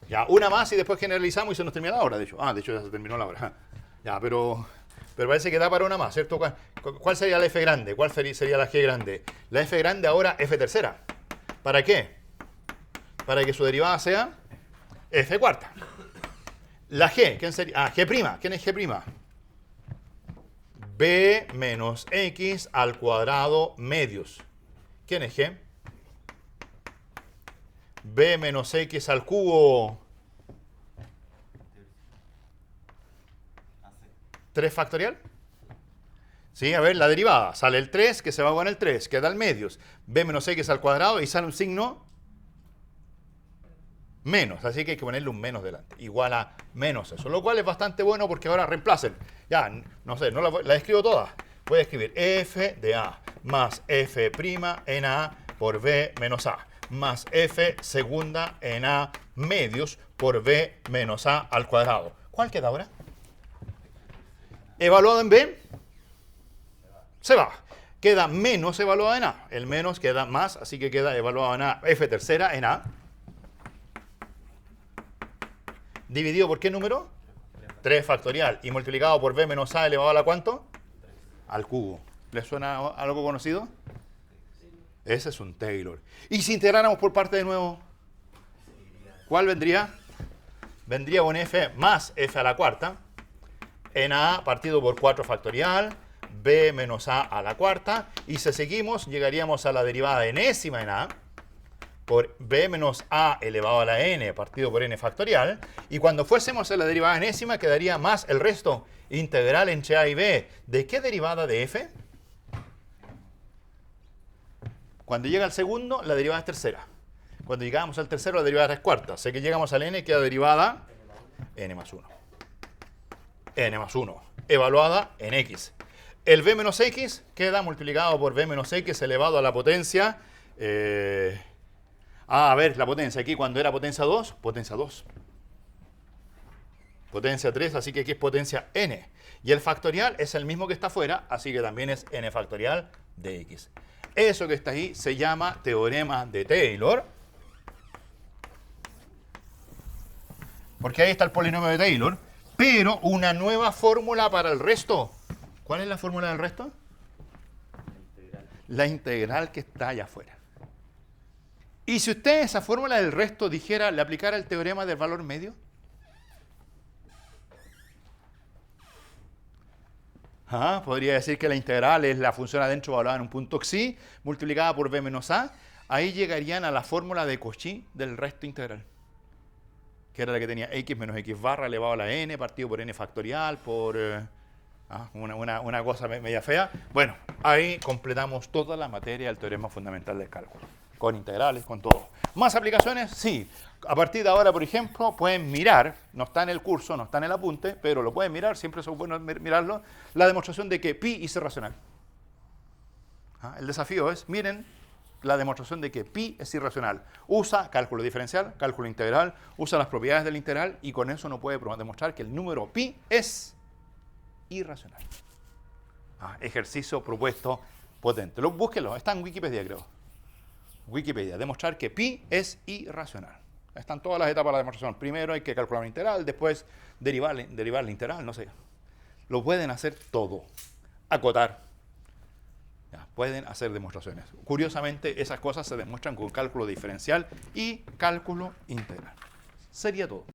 Ya, una más y después generalizamos y se nos termina la hora, de hecho. Ah, de hecho ya se terminó la hora. Ya, pero parece que da para una más, ¿cierto? ¿Cuál sería la f grande? ¿Cuál sería la g grande? La f grande ahora f tercera. ¿Para qué? Para que su derivada sea f cuarta. La g, ¿quién sería? Ah, g'. ¿Quién es g'? B menos x al cuadrado medios. ¿Quién es g? B menos x al cubo. 3 factorial. Sí, a ver, la derivada. Sale el 3, que se va con el 3, queda el medios. B menos x al cuadrado y sale un signo menos. Así que hay que ponerle un menos delante. Igual a menos eso. Lo cual es bastante bueno porque ahora reemplacen. Ya, no sé, no la escribo toda. Voy a escribir f de a más f' en a por b menos a. Más f segunda en a medios por b menos a al cuadrado. ¿Cuál queda ahora? Evaluado en b, se va. Queda menos evaluado en a. El menos queda más, así que queda evaluado en a f tercera en a. Dividido por qué número? 3 factorial. Y multiplicado por b menos a elevado a la ¿cuánto? Al cubo. ¿Les suena algo conocido? Ese es un Taylor. ¿Y si integráramos por parte de nuevo? ¿Cuál vendría? Vendría un f más f a la cuarta en a partido por 4 factorial, b menos a la cuarta. Y si seguimos, llegaríamos a la derivada enésima en a por b menos a elevado a la n partido por n factorial. Y cuando fuésemos a la derivada enésima, quedaría más el resto integral entre a y b. ¿De qué derivada de f? Cuando llega al segundo, la derivada es tercera. Cuando llegamos al tercero, la derivada es cuarta. Sé que llegamos al n, queda derivada n más 1. N más 1, evaluada en x. El b menos x queda multiplicado por b menos x elevado a la potencia. A ver, la potencia aquí cuando era potencia 2, potencia 2. Potencia 3, así que aquí es potencia n. Y el factorial es el mismo que está afuera, así que también es n factorial de x. Eso que está ahí se llama teorema de Taylor. Porque ahí está el polinomio de Taylor. Pero una nueva fórmula para el resto. ¿Cuál es la fórmula del resto? La integral que está allá afuera. Y si usted esa fórmula del resto dijera, le aplicara el teorema del valor medio. Podría decir que la integral es la función adentro evaluada en un punto xi multiplicada por b menos a. Ahí llegarían a la fórmula de Cauchy del resto integral, que era la que tenía x menos x barra elevado a la n partido por n factorial por una cosa media fea. Bueno, ahí completamos toda la materia del teorema fundamental del cálculo, con integrales, con todo. ¿Más aplicaciones? Sí. A partir de ahora, por ejemplo, pueden mirar, no está en el curso, no está en el apunte, pero lo pueden mirar, siempre es bueno mirarlo, la demostración de que pi es irracional. El desafío es, miren, la demostración de que pi es irracional. Usa cálculo diferencial, cálculo integral, usa las propiedades del integral y con eso no puede demostrar que el número pi es irracional. Ejercicio propuesto potente. Búsquenlo, está en Wikipedia, creo. Wikipedia, demostrar que pi es irracional. Están todas las etapas de la demostración. Primero hay que calcular una integral, después derivar la integral, no sé. Lo pueden hacer todo. Acotar. Pueden hacer demostraciones. Curiosamente, esas cosas se demuestran con cálculo diferencial y cálculo integral. Sería todo.